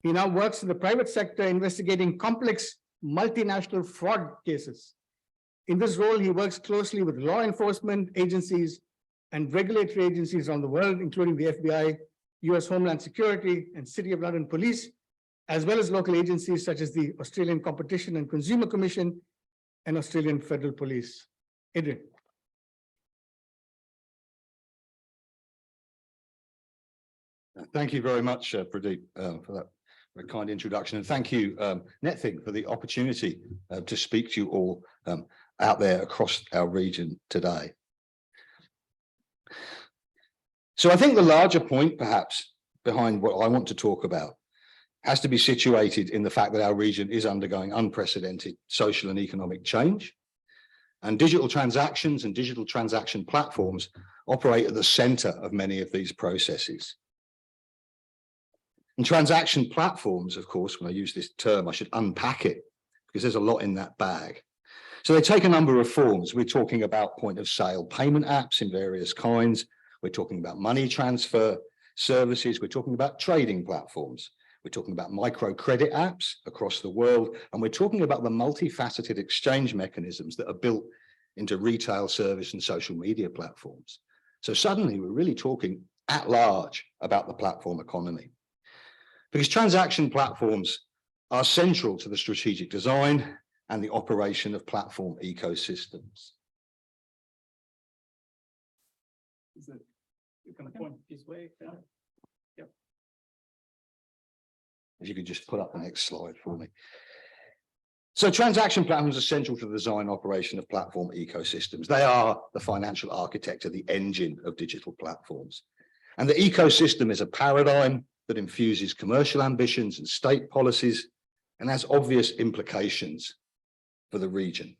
He now works in the private sector investigating complex multinational fraud cases. In this role, he works closely with law enforcement agencies and regulatory agencies around the world, including the FBI, US Homeland Security, and City of London Police, as well as local agencies such as the Australian Competition and Consumer Commission and Australian Federal Police. Adrian. Thank you very much, Pradeep, for that very kind introduction. And thank you, NetThing, for the opportunity to speak to you all out there across our region today. So I think the larger point, perhaps, behind what I want to talk about has to be situated in the fact that our region is undergoing unprecedented social and economic change. And digital transactions and digital transaction platforms operate at the center of many of these processes. And transaction platforms, of course, when I use this term, I should unpack it because there's a lot in that bag. So they take a number of forms. We're talking about point of sale payment apps in various kinds. We're talking about money transfer services. We're talking about trading platforms. We're talking about microcredit apps across the world. And we're talking about the multifaceted exchange mechanisms that are built into retail service and social media platforms. So suddenly we're really talking at large about the platform economy. Because transaction platforms are central to the strategic design and the operation of platform ecosystems. Is it, you can point this way? Yep. If you could just put up the next slide for me. So transaction platforms are central to the design operation of platform ecosystems. They are the financial architecture, the engine of digital platforms. And the ecosystem is a paradigm that infuses commercial ambitions and state policies and has obvious implications for the region.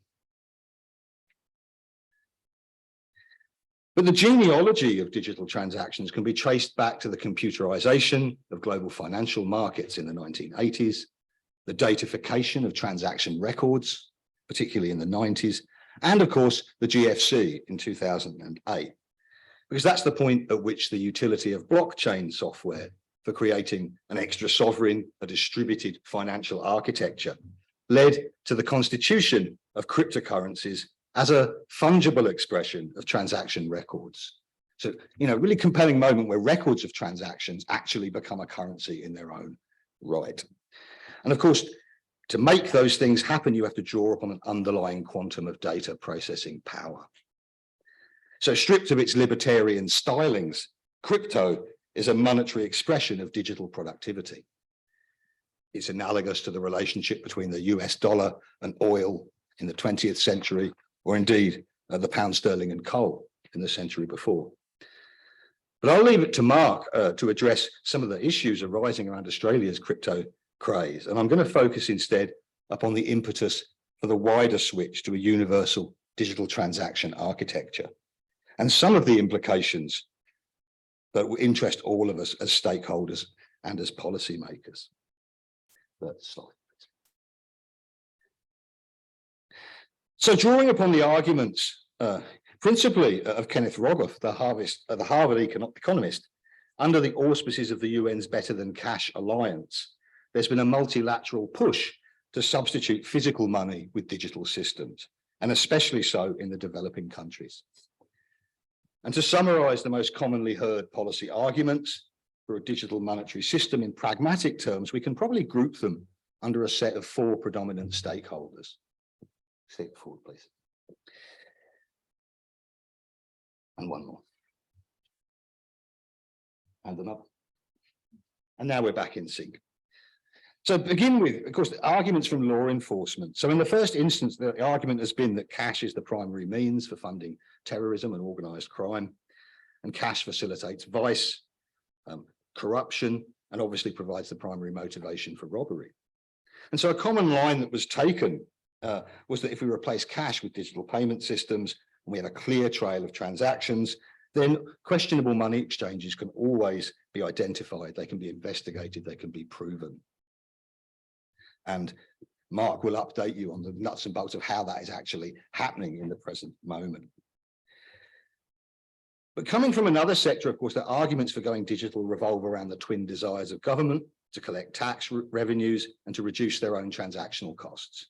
But the genealogy of digital transactions can be traced back to the computerization of global financial markets in the 1980s, the datafication of transaction records, particularly in the 90s, and of course, the GFC in 2008, because that's the point at which the utility of blockchain software for creating an extra sovereign, a distributed financial architecture led to the constitution of cryptocurrencies as a fungible expression of transaction records. So, really compelling moment where records of transactions actually become a currency in their own right. And of course, to make those things happen, you have to draw upon an underlying quantum of data processing power. So stripped of its libertarian stylings, crypto is a monetary expression of digital productivity. It's analogous to the relationship between the US dollar and oil in the 20th century, or indeed the pound sterling and coal in the century before. But I'll leave it to Mark to address some of the issues arising around Australia's crypto craze. And I'm going to focus instead upon the impetus for the wider switch to a universal digital transaction architecture and some of the implications that will interest all of us as stakeholders and as policymakers. First slide, please. So drawing upon the arguments, principally of Kenneth Rogoff, the Harvard economist, under the auspices of the UN's Better Than Cash Alliance, there's been a multilateral push to substitute physical money with digital systems, and especially so in the developing countries. And to summarize the most commonly heard policy arguments for a digital monetary system in pragmatic terms, we can probably group them under a set of four predominant stakeholders. Step forward, please. And one more. And another. And now we're back in sync. So begin with, of course, the arguments from law enforcement. So in the first instance, the argument has been that cash is the primary means for funding terrorism and organized crime, and cash facilitates vice, corruption, and obviously provides the primary motivation for robbery. And so a common line that was taken was that if we replace cash with digital payment systems, and we have a clear trail of transactions, then questionable money exchanges can always be identified, they can be investigated, they can be proven. And Mark will update you on the nuts and bolts of how that is actually happening in the present moment. But coming from another sector, of course, the arguments for going digital revolve around the twin desires of government to collect tax revenues, and to reduce their own transactional costs.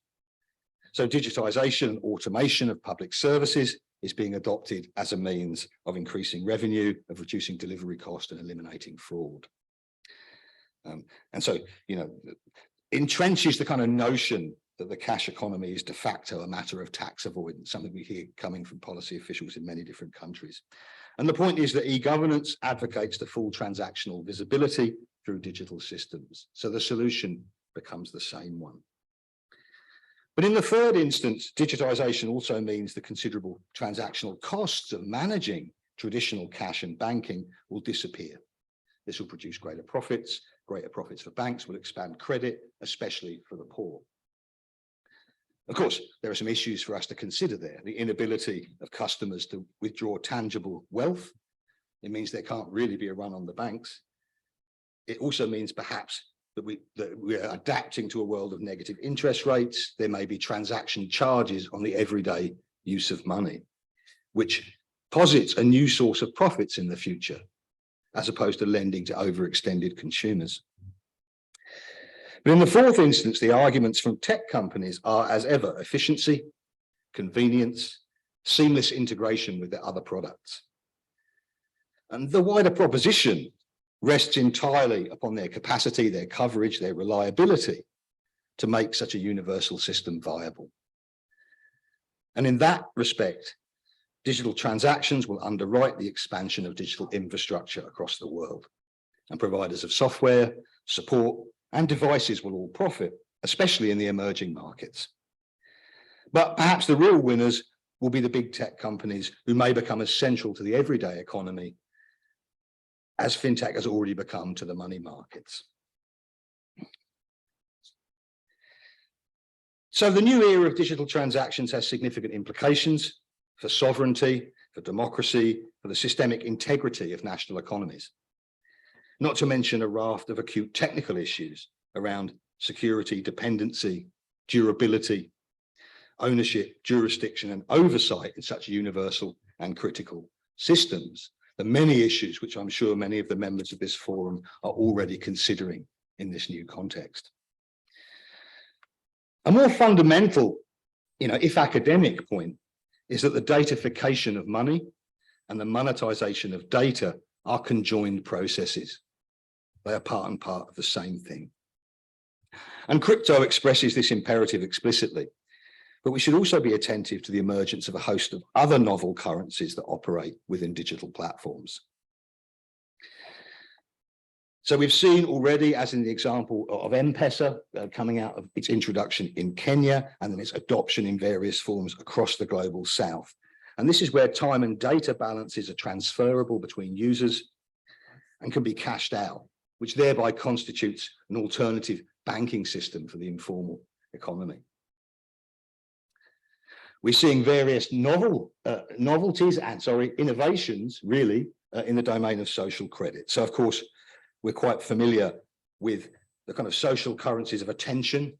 So digitization and automation of public services is being adopted as a means of increasing revenue, of reducing delivery cost and eliminating fraud. And so, entrenches the kind of notion that the cash economy is de facto a matter of tax avoidance, something we hear coming from policy officials in many different countries. And the point is that e-governance advocates the full transactional visibility through digital systems. So the solution becomes the same one. But in the third instance, digitization also means the considerable transactional costs of managing traditional cash and banking will disappear. This will produce greater profits for banks, will expand credit, especially for the poor. Of course, there are some issues for us to consider there. The inability of customers to withdraw tangible wealth. It means there can't really be a run on the banks. It also means perhaps that we're adapting to a world of negative interest rates. There may be transaction charges on the everyday use of money, which posits a new source of profits in the future, as opposed to lending to overextended consumers. But in the fourth instance, the arguments from tech companies are, as ever, efficiency, convenience, seamless integration with their other products. And the wider proposition rests entirely upon their capacity, their coverage, their reliability to make such a universal system viable. And in that respect, digital transactions will underwrite the expansion of digital infrastructure across the world, and providers of software, support, and devices will all profit, especially in the emerging markets. But perhaps the real winners will be the big tech companies who may become as central to the everyday economy as fintech has already become to the money markets. So the new era of digital transactions has significant implications for sovereignty, for democracy, for the systemic integrity of national economies. Not to mention a raft of acute technical issues around security, dependency, durability, ownership, jurisdiction, and oversight in such universal and critical systems. The many issues which I'm sure many of the members of this forum are already considering in this new context. A more fundamental, if academic point is that the datafication of money and the monetization of data are conjoined processes. They are part and part of the same thing. And crypto expresses this imperative explicitly, but we should also be attentive to the emergence of a host of other novel currencies that operate within digital platforms. So we've seen already, as in the example of M-Pesa, coming out of its introduction in Kenya and then its adoption in various forms across the global south. And this is where time and data balances are transferable between users and can be cashed out, which thereby constitutes an alternative banking system for the informal economy. We're seeing various innovations really in the domain of social credit. So of course, we're quite familiar with the kind of social currencies of attention,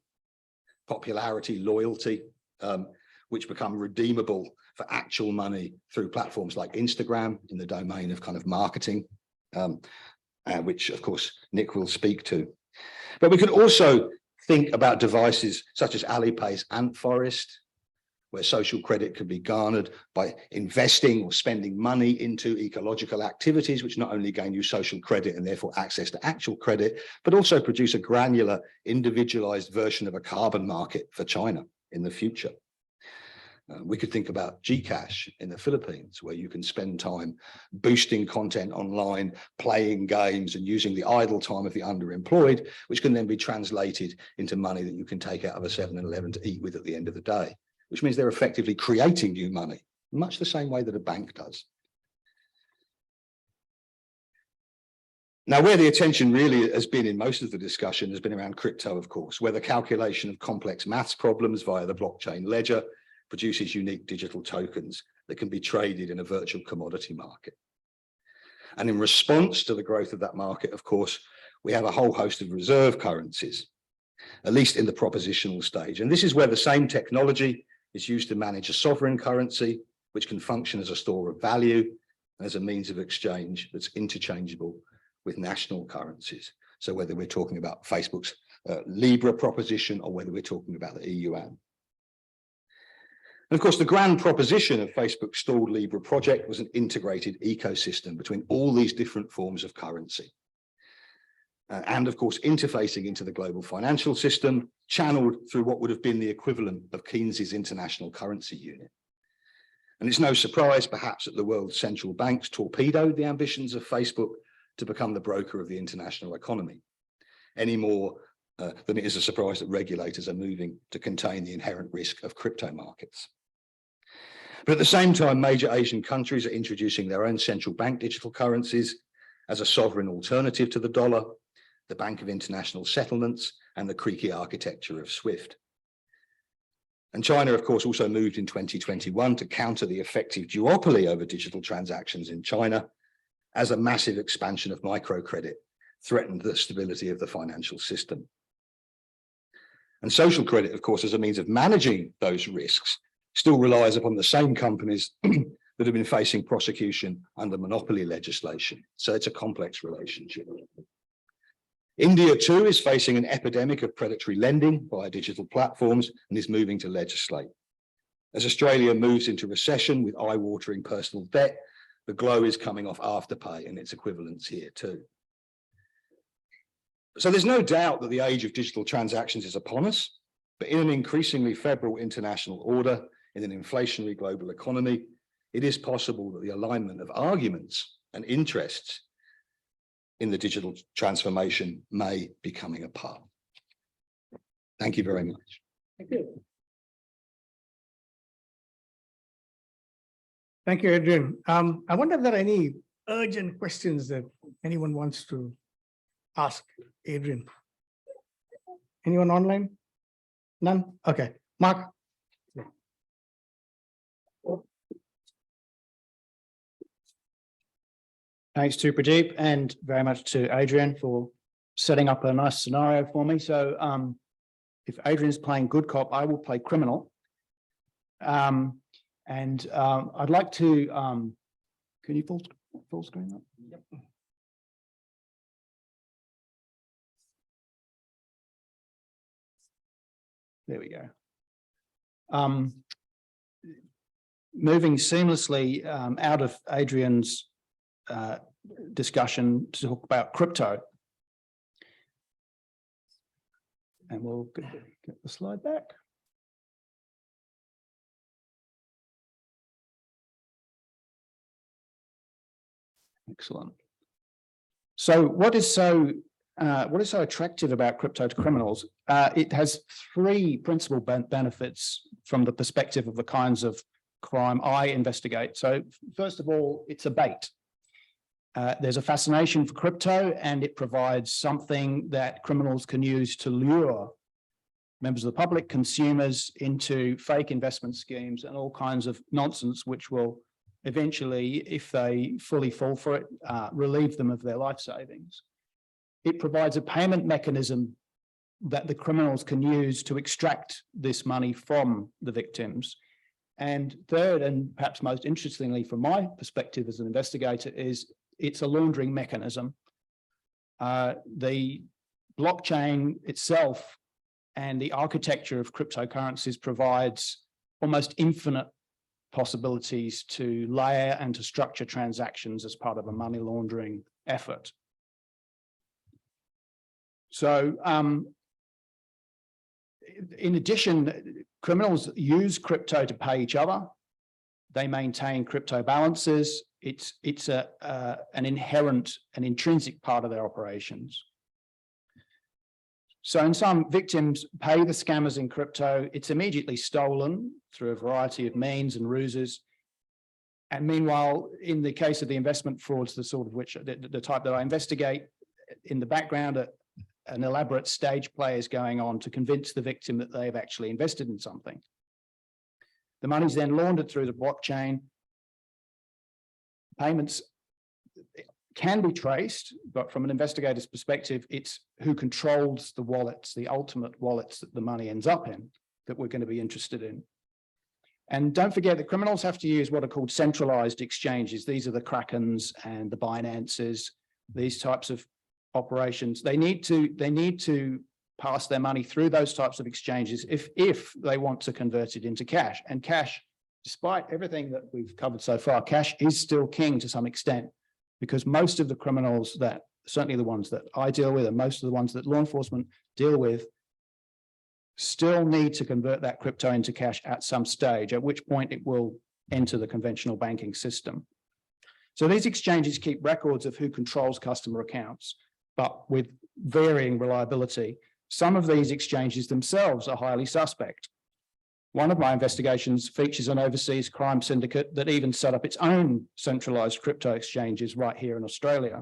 popularity, loyalty, which become redeemable for actual money through platforms like Instagram in the domain of kind of marketing, which of course Nick will speak to. But we can also think about devices such as Alipay's Ant Forest, where social credit can be garnered by investing or spending money into ecological activities, which not only gain you social credit and therefore access to actual credit, but also produce a granular, individualized version of a carbon market for China in the future. We could think about Gcash in the Philippines, where you can spend time boosting content online, playing games, and using the idle time of the underemployed, which can then be translated into money that you can take out of a 7-Eleven to eat with at the end of the day, which means they're effectively creating new money, much the same way that a bank does. Now, where the attention really has been in most of the discussion has been around crypto, of course, where the calculation of complex maths problems via the blockchain ledger produces unique digital tokens that can be traded in a virtual commodity market. And in response to the growth of that market, of course, we have a whole host of reserve currencies, at least in the propositional stage. And this is where the same technology is used to manage a sovereign currency, which can function as a store of value and as a means of exchange that's interchangeable with national currencies. So whether we're talking about Facebook's Libra proposition or whether we're talking about the EUAN. And of course, the grand proposition of Facebook's stalled Libra project was an integrated ecosystem between all these different forms of currency. And of course, interfacing into the global financial system, channeled through what would have been the equivalent of Keynes's International Currency Unit. And it's no surprise, perhaps, that the world's central banks torpedoed the ambitions of Facebook to become the broker of the international economy, any more than it is a surprise that regulators are moving to contain the inherent risk of crypto markets. But at the same time, major Asian countries are introducing their own central bank digital currencies as a sovereign alternative to the dollar, the Bank of International Settlements, and the creaky architecture of SWIFT. And China, of course, also moved in 2021 to counter the effective duopoly over digital transactions in China, as a massive expansion of microcredit threatened the stability of the financial system. And social credit, of course, as a means of managing those risks, still relies upon the same companies that have been facing prosecution under monopoly legislation. So it's a complex relationship. India, too, is facing an epidemic of predatory lending via digital platforms and is moving to legislate. As Australia moves into recession with eye-watering personal debt, the glow is coming off Afterpay and its equivalents here, too. So there's no doubt that the age of digital transactions is upon us, but in an increasingly febrile international order, in an inflationary global economy, it is possible that the alignment of arguments and interests in the digital transformation may be coming apart. Thank you very much. Thank you. Thank you, Adrian. I wonder if there are any urgent questions that anyone wants to ask Adrian. Anyone online? None? Okay. Mark. Thanks to Pradeep and very much to Adrian for setting up a nice scenario for me. So if Adrian's playing good cop, I will play criminal. I'd like to, can you full screen that? Yep. There we go. Moving seamlessly out of Adrian's discussion to talk about crypto. And we'll get the slide back. Excellent. So what is so attractive about crypto to criminals? It has three principal benefits from the perspective of the kinds of crime I investigate. So first of all, it's a bait. There's a fascination for crypto, and it provides something that criminals can use to lure members of the public, consumers, into fake investment schemes and all kinds of nonsense, which will eventually, if they fully fall for it, relieve them of their life savings. It provides a payment mechanism that the criminals can use to extract this money from the victims. And third, and perhaps most interestingly from my perspective as an investigator, is it's a laundering mechanism. The blockchain itself and the architecture of cryptocurrencies provides almost infinite possibilities to layer and to structure transactions as part of a money laundering effort. So in addition, criminals use crypto to pay each other. They maintain crypto balances. It's an inherent and intrinsic part of their operations. So in some, victims pay the scammers in crypto. It's immediately stolen through a variety of means and ruses. And meanwhile, in the case of the investment frauds, the sort of which the type that I investigate, in the background, an elaborate stage play is going on to convince the victim that they've actually invested in something. The money is then laundered through the blockchain. Payments can be traced, but from an investigator's perspective, it's who controls the wallets, the ultimate wallets that the money ends up in, that we're going to be interested in. And don't forget that criminals have to use what are called centralized exchanges. These are the Krakens and the Binances, these types of operations, they need to pass their money through those types of exchanges if they want to convert it into cash. And cash, despite everything that we've covered so far, cash is still king to some extent, because most of the criminals that, certainly the ones that I deal with, and most of the ones that law enforcement deal with, still need to convert that crypto into cash at some stage, at which point it will enter the conventional banking system. So these exchanges keep records of who controls customer accounts, but with varying reliability. Some of these exchanges themselves are highly suspect. One of my investigations features an overseas crime syndicate that even set up its own centralized crypto exchanges right here in Australia.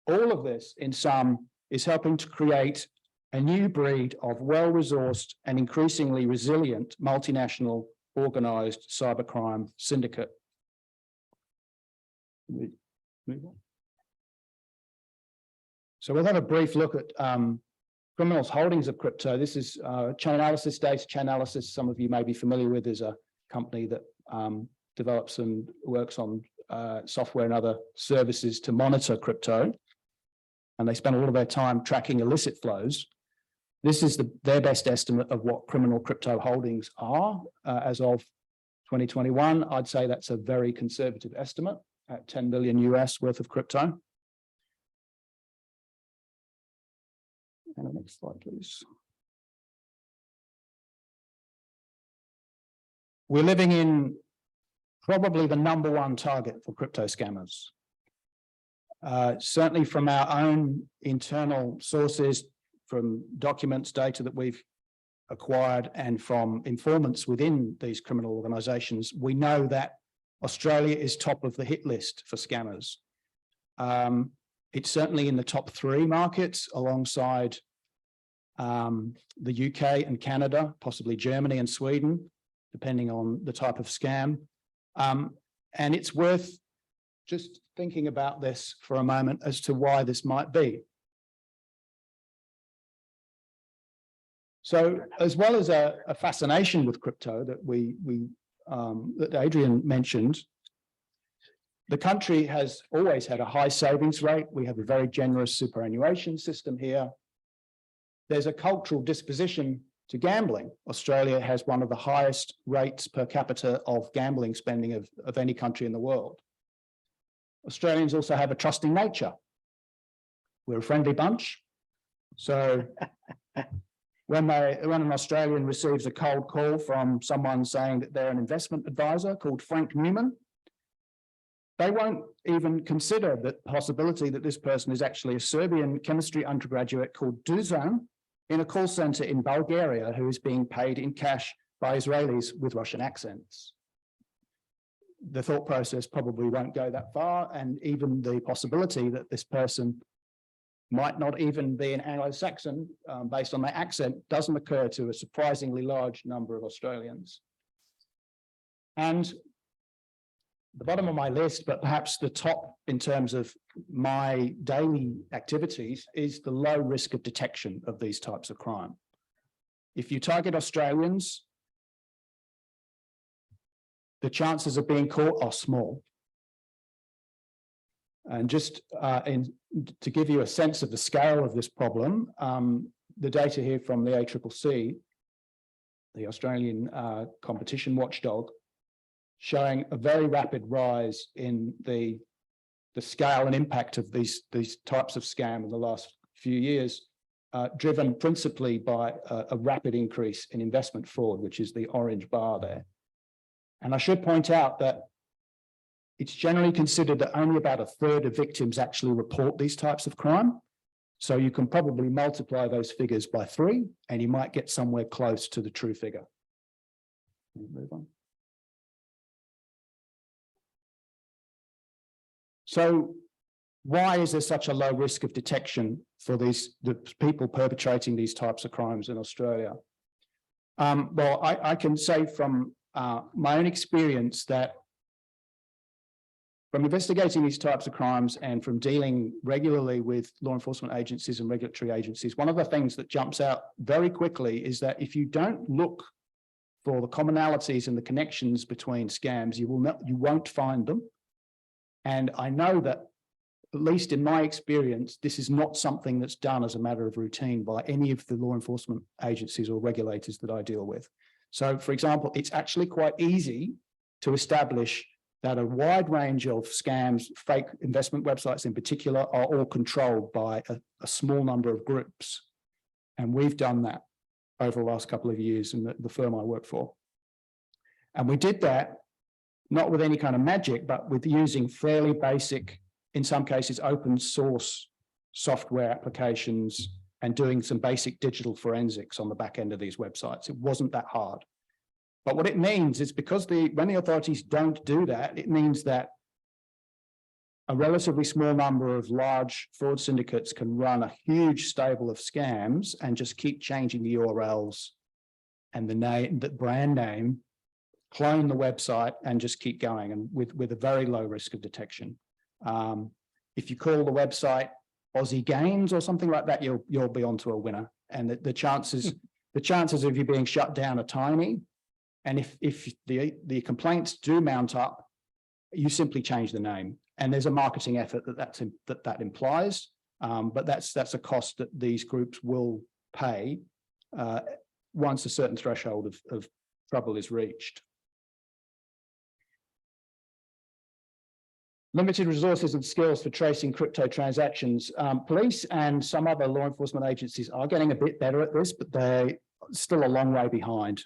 All of this, in sum, is helping to create a new breed of well-resourced and increasingly resilient multinational organized cybercrime syndicate. Move on. So we'll have a brief look at criminals' holdings of crypto. This is Chainalysis data. Chainalysis, some of you may be familiar with, is a company that develops and works on software and other services to monitor crypto. And they spend a lot of their time tracking illicit flows. This is their best estimate of what criminal crypto holdings are as of 2021. I'd say that's a very conservative estimate at 10 billion US worth of crypto. And the next slide, please. We're living in probably the #1 target for crypto scammers. Certainly from our own internal sources, from documents, data that we've acquired, and from informants within these criminal organizations, we know that Australia is top of the hit list for scammers. It's certainly in the top 3 markets alongside the UK and Canada, possibly Germany and Sweden, depending on the type of scam. And it's worth just thinking about this for a moment as to why this might be. So, as well as a fascination with crypto that that Adrian mentioned, the country has always had a high savings rate. We have a very generous superannuation system here. There's a cultural disposition to gambling. Australia has one of the highest rates per capita of gambling spending of any country in the world. Australians also have a trusting nature. We're a friendly bunch. So when an Australian receives a cold call from someone saying that they're an investment advisor called Frank Newman, they won't even consider the possibility that this person is actually a Serbian chemistry undergraduate called Dusan in a call center in Bulgaria who is being paid in cash by Israelis with Russian accents. The thought process probably won't go that far, and even the possibility that this person might not even be an Anglo-Saxon based on their accent doesn't occur to a surprisingly large number of Australians. And the bottom of my list, but perhaps the top in terms of my daily activities, is the low risk of detection of these types of crime. If you target Australians, the chances of being caught are small. And just to give you a sense of the scale of this problem, the data here from the ACCC, the Australian competition watchdog, showing a very rapid rise in the scale and impact of these types of scam in the last few years, driven principally by a rapid increase in investment fraud, which is the orange bar there. And I should point out that it's generally considered that only about 1/3 of victims actually report these types of crime. So you can probably multiply those figures by 3, and you might get somewhere close to the true figure. Move on. So why is there such a low risk of detection for the people perpetrating these types of crimes in Australia? Well, I can say from my own experience that from investigating these types of crimes and from dealing regularly with law enforcement agencies and regulatory agencies, one of the things that jumps out very quickly is that if you don't look for the commonalities and the connections between scams, you won't find them. And I know that at least in my experience, this is not something that's done as a matter of routine by any of the law enforcement agencies or regulators that I deal with. So, for example, it's actually quite easy to establish that a wide range of scams, fake investment websites in particular, are all controlled by a small number of groups. And we've done that over the last couple of years in the firm I work for. And we did that not with any kind of magic, but with using fairly basic, in some cases, open source software applications and doing some basic digital forensics on the back end of these websites. It wasn't that hard. But what it means is because when the authorities don't do that, it means that a relatively small number of large fraud syndicates can run a huge stable of scams and just keep changing the URLs and the name, the brand name, clone the website and just keep going, and with a very low risk of detection. If you call the website Aussie Games or something like that, you'll be onto a winner. And the chances of you being shut down are tiny. And if the complaints do mount up, you simply change the name. And there's a marketing effort that implies, but that's a cost that these groups will pay once a certain threshold of trouble is reached. Limited resources and skills for tracing crypto transactions. Police and some other law enforcement agencies are getting a bit better at this, but they're still a long way behind.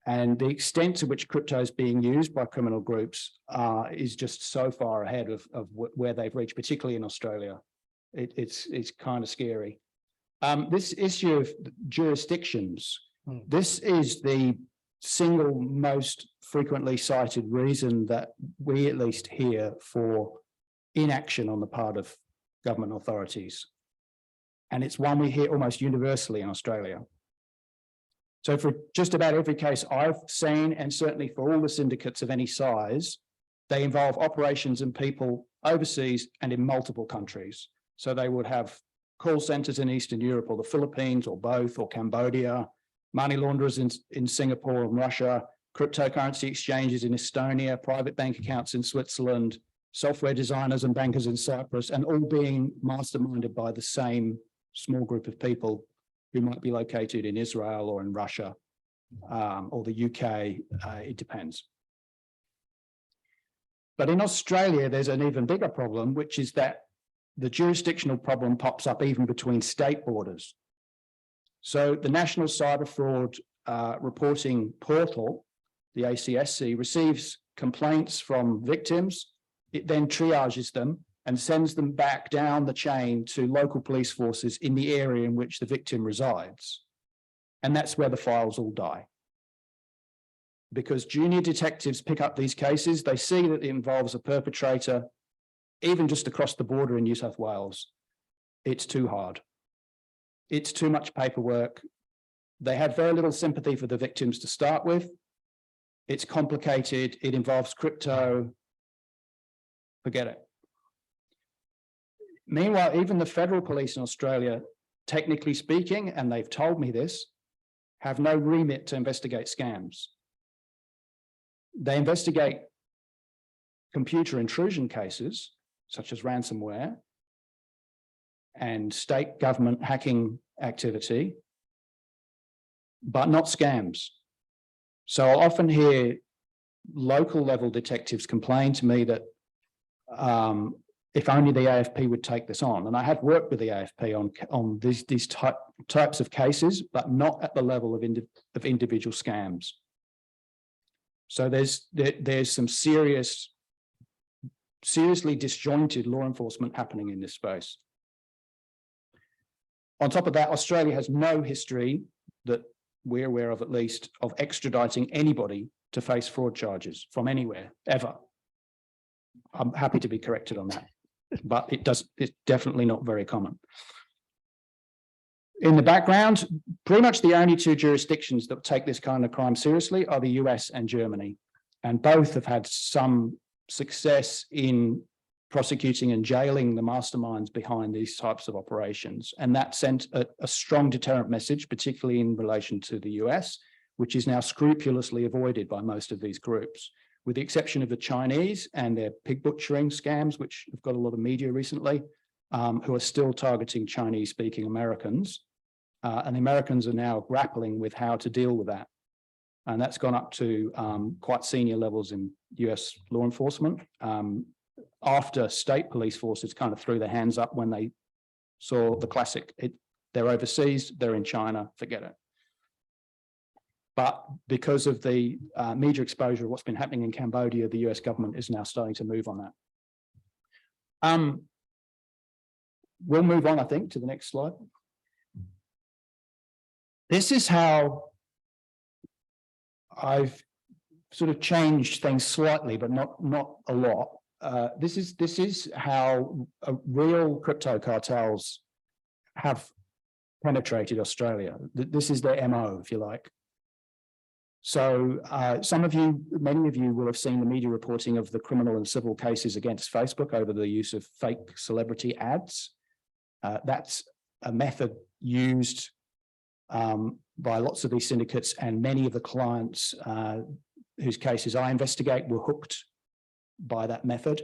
And the extent to which crypto is being used by criminal groups is just so far ahead of where they've reached, particularly in Australia. It's kind of scary. This issue of jurisdictions, this is the single most frequently cited reason that we at least hear for inaction on the part of government authorities. And it's one we hear almost universally in Australia. So for just about every case I've seen, and certainly for all the syndicates of any size, they involve operations and people overseas and in multiple countries. So they would have call centers in Eastern Europe or the Philippines or both, or Cambodia, money launderers in Singapore and Russia, cryptocurrency exchanges in Estonia, private bank accounts in Switzerland, software designers and bankers in Cyprus, and all being masterminded by the same small group of people who might be located in Israel or in Russia or the UK, it depends. But in Australia, there's an even bigger problem, which is that the jurisdictional problem pops up even between state borders. So the National Cyber Fraud Reporting Portal, the ACSC, receives complaints from victims. It then triages them and sends them back down the chain to local police forces in the area in which the victim resides. And that's where the files all die. Because junior detectives pick up these cases, they see that it involves a perpetrator, even just across the border in New South Wales. It's too hard. It's too much paperwork. They had very little sympathy for the victims to start with. It's complicated. It involves crypto. Forget it. Meanwhile, even the federal police in Australia, technically speaking, and they've told me this, have no remit to investigate scams. They investigate computer intrusion cases, such as ransomware and state government hacking activity, but not scams. So I'll often hear local level detectives complain to me that if only the AFP would take this on. And I have worked with the AFP on these types of cases, but not at the level of individual scams. So there's some seriously disjointed law enforcement happening in this space. On top of that, Australia has no history that we're aware of, at least, of extraditing anybody to face fraud charges from anywhere, ever. I'm happy to be corrected on that, but it's definitely not very common. In the background, pretty much the only two jurisdictions that take this kind of crime seriously are the US and Germany, and both have had some success in prosecuting and jailing the masterminds behind these types of operations. And that sent a strong deterrent message, particularly in relation to the US, which is now scrupulously avoided by most of these groups. with the exception of the Chinese and their pig butchering scams, which have got a lot of media recently, who are still targeting Chinese-speaking Americans. And the Americans are now grappling with how to deal with that. And that's gone up to quite senior levels in US law enforcement. After state police forces kind of threw their hands up when they saw the classic, they're overseas, they're in China, forget it. But because of the media exposure of what's been happening in Cambodia, the US government is now starting to move on that. We'll move on, I think, to the next slide. This is how I've sort of changed things slightly, but not a lot. This is how real crypto cartels have penetrated Australia. This is their MO, if you like. So many of you will have seen the media reporting of the criminal and civil cases against Facebook over the use of fake celebrity ads. That's a method used by lots of these syndicates, and many of the clients whose cases I investigate were hooked by that method.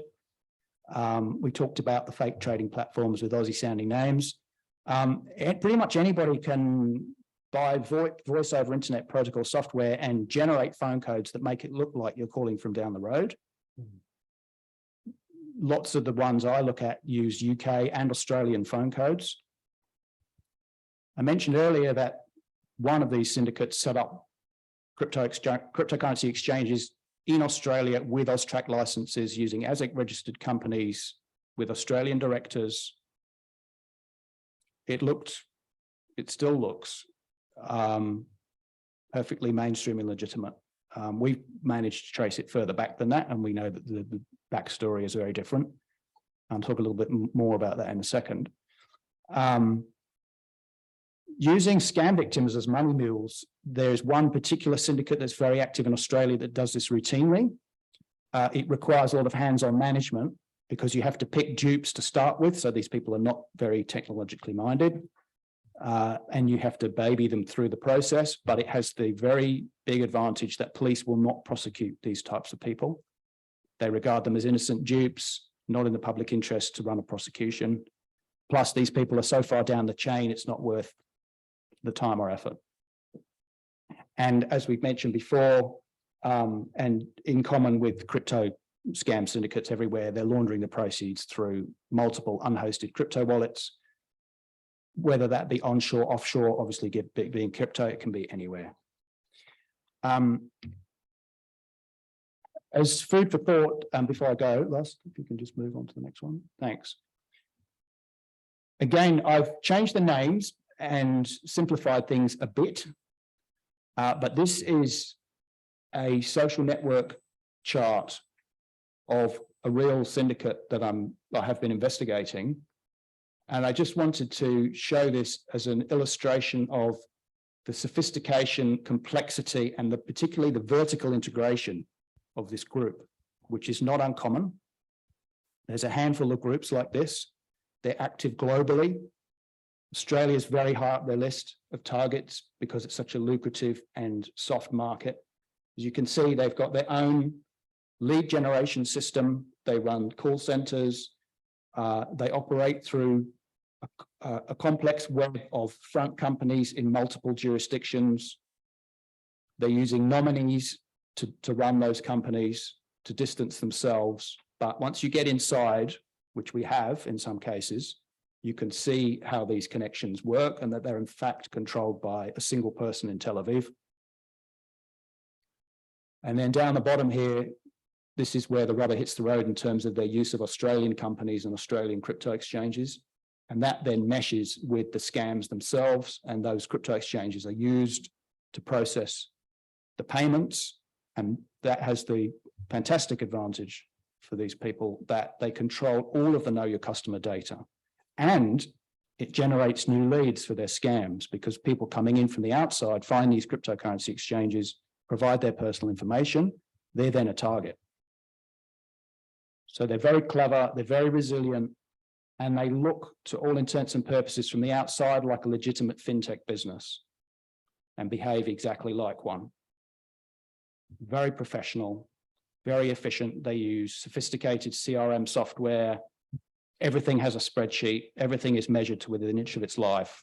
We talked about the fake trading platforms with Aussie sounding names. Pretty much anybody can buy voice over internet protocol software and generate phone codes that make it look like you're calling from down the road. Lots of the ones I look at use UK and Australian phone codes. I mentioned earlier that one of these syndicates set up cryptocurrency exchanges in Australia with AUSTRAC licenses using ASIC registered companies with Australian directors. It still looks perfectly mainstream and legitimate. We've managed to trace it further back than that, and we know that the backstory is very different. I'll talk a little bit more about that in a second. Using scam victims as money mules, there's one particular syndicate that's very active in Australia that does this routinely. It requires a lot of hands-on management because you have to pick dupes to start with, so these people are not very technologically minded. And you have to baby them through the process, but it has the very big advantage that police will not prosecute these types of people. They regard them as innocent dupes, not in the public interest to run a prosecution. Plus, these people are so far down the chain, it's not worth the time or effort. And as we've mentioned before, and in common with crypto scam syndicates everywhere, they're laundering the proceeds through multiple unhosted crypto wallets, whether that be onshore, offshore, obviously being crypto, it can be anywhere. As food for thought, before I go, Lars, if you can just move on to the next one. Thanks. Again, I've changed the names and simplified things a bit, but this is a social network chart of a real syndicate that I have been investigating. And I just wanted to show this as an illustration of the sophistication, complexity, and particularly the vertical integration of this group, which is not uncommon. There's a handful of groups like this. They're active globally. Australia is very high up their list of targets because it's such a lucrative and soft market. As you can see, they've got their own lead generation system. They run call centers. They operate through a complex web of front companies in multiple jurisdictions. They're using nominees to run those companies to distance themselves. But once you get inside, which we have in some cases, you can see how these connections work and that they're in fact controlled by a single person in Tel Aviv. And then down the bottom here, this is where the rubber hits the road in terms of their use of Australian companies and Australian crypto exchanges. And that then meshes with the scams themselves, and those crypto exchanges are used to process the payments. And that has the fantastic advantage for these people that they control all of the know your customer data. And it generates new leads for their scams because people coming in from the outside find these cryptocurrency exchanges, provide their personal information, they're then a target. So they're very clever, they're very resilient, and they look to all intents and purposes from the outside like a legitimate fintech business and behave exactly like one. Very professional, very efficient. They use sophisticated CRM software. Everything has a spreadsheet. Everything is measured to within an inch of its life.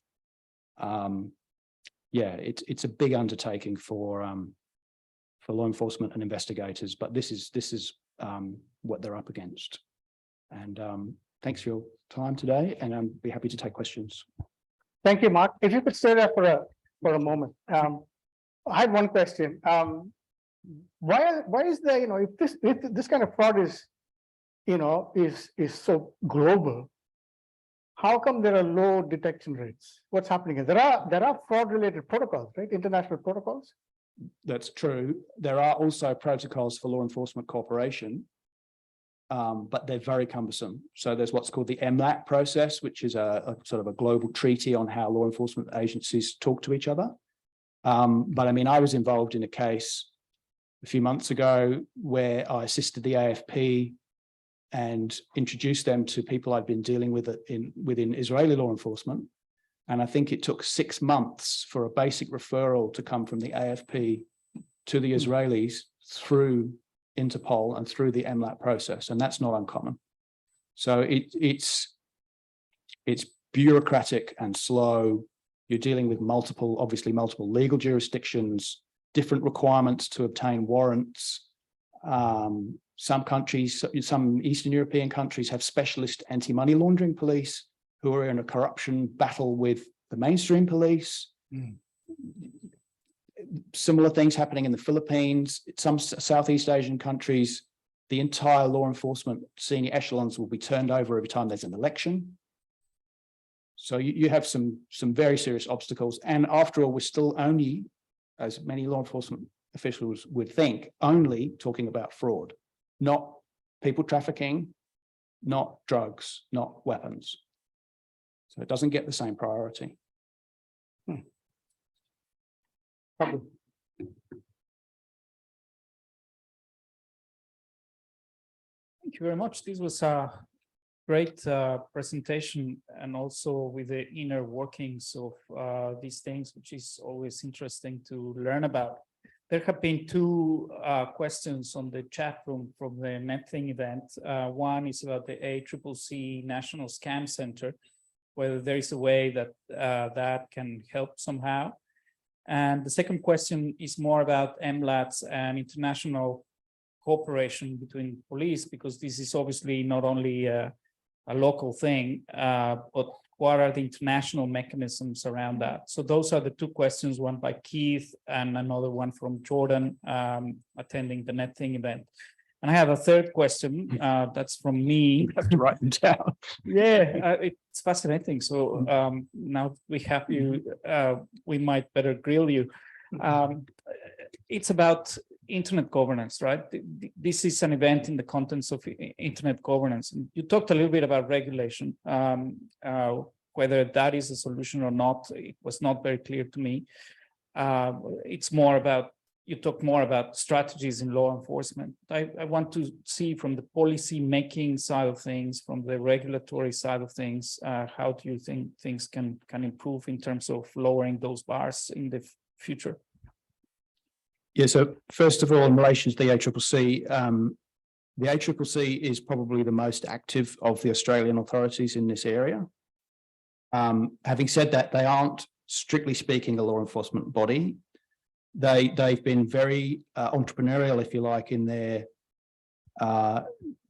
Yeah, it's a big undertaking for law enforcement and investigators, but this is what they're up against. And thanks for your time today, and I'll be happy to take questions. Thank you, Mark. If you could stay there for a moment. I had one question. Why is there, if this kind of fraud is, is so global, how come there are low detection rates? What's happening here? There are fraud related protocols, right? International protocols. That's true. There are also protocols for law enforcement cooperation, but they're very cumbersome. So there's what's called the MLAT process, which is a sort of a global treaty on how law enforcement agencies talk to each other. But I mean, I was involved in a case a few months ago where I assisted the AFP and introduced them to people I'd been dealing with within Israeli law enforcement. And I think it took 6 months for a basic referral to come from the AFP to the Israelis through Interpol and through the MLAT process. And that's not uncommon. So it's bureaucratic and slow. You're dealing with obviously multiple legal jurisdictions, different requirements to obtain warrants. Some countries, some Eastern European countries have specialist anti-money laundering police who are in a corruption battle with the mainstream police. Similar things happening in the Philippines. Some Southeast Asian countries, the entire law enforcement senior echelons will be turned over every time there's an election. So you have some very serious obstacles. And after all, we're still only, as many law enforcement officials would think, only talking about fraud, not people trafficking, not drugs, not weapons. So it doesn't get the same priority. Probably. Thank you very much. This was a great presentation, and also with the inner workings of these things, which is always interesting to learn about. There have been two questions on the chat room from the NetThing event. One is about the ACCC National Scam Center, whether there is a way that that can help somehow. And the second question is more about MLATs and international cooperation between police, because this is obviously not only a local thing, but what are the international mechanisms around that? So those are the two questions, one by Keith and another one from Jordan, attending the NetThing event. And I have a third question that's from me. You have to write them down. Yeah, it's fascinating. So now we have you, we might better grill you. It's about internet governance, right? This is an event in the contents of internet governance. You talked a little bit about regulation, whether that is a solution or not. It was not very clear to me. It's more about, you talk more about strategies in law enforcement. I want to see from the policy making side of things, from the regulatory side of things, how do you think things can improve in terms of lowering those bars in the future? Yeah, so first of all, in relation to the ACCC, the ACCC is probably the most active of the Australian authorities in this area. Having said that, they aren't, strictly speaking, a law enforcement body. They've been very entrepreneurial, if you like, in their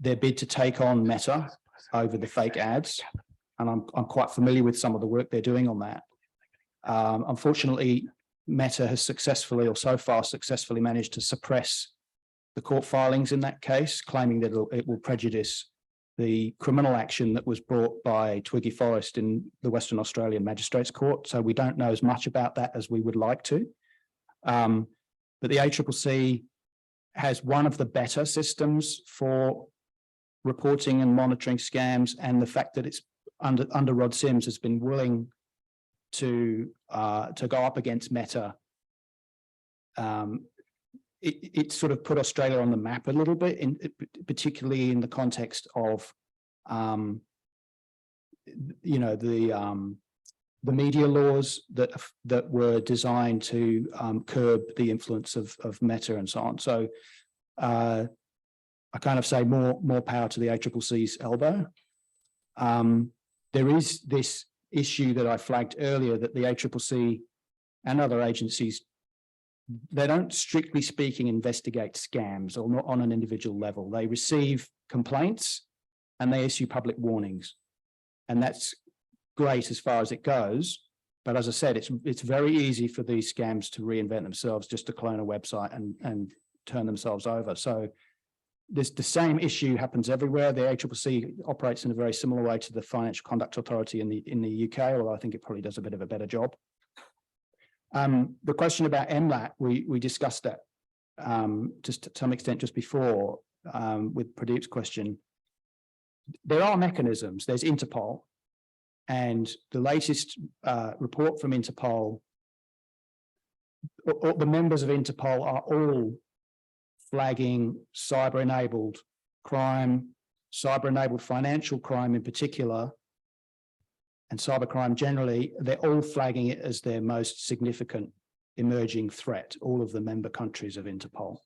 bid to take on Meta over the fake ads, and I'm quite familiar with some of the work they're doing on that. Unfortunately, Meta has successfully, or so far successfully, managed to suppress the court filings in that case, claiming that it will prejudice the criminal action that was brought by Twiggy Forrest in the Western Australian Magistrates Court. So we don't know as much about that as we would like to. But the ACCC has one of the better systems for reporting and monitoring scams, and the fact that it's under Rod Sims has been willing to go up against Meta. It sort of put Australia on the map a little bit, particularly in the context of, the media laws that were designed to curb the influence of Meta and so on. So I kind of say more power to the ACCC's elbow. There is this issue that I flagged earlier that the ACCC and other agencies, they don't strictly speaking investigate scams or not on an individual level. They receive complaints and they issue public warnings. And that's great as far as it goes. But as I said, it's very easy for these scams to reinvent themselves, just to clone a website and turn themselves over. So the same issue happens everywhere. The ACCC operates in a very similar way to the Financial Conduct Authority in the UK, although I think it probably does a bit of a better job. The question about MLAT, we discussed that just to some extent just before with Pradeep's question. There are mechanisms. There's Interpol, and the latest report from Interpol, the members of Interpol are all flagging cyber-enabled crime, cyber-enabled financial crime in particular, and cybercrime generally. They're all flagging it as their most significant emerging threat, all of the member countries of Interpol.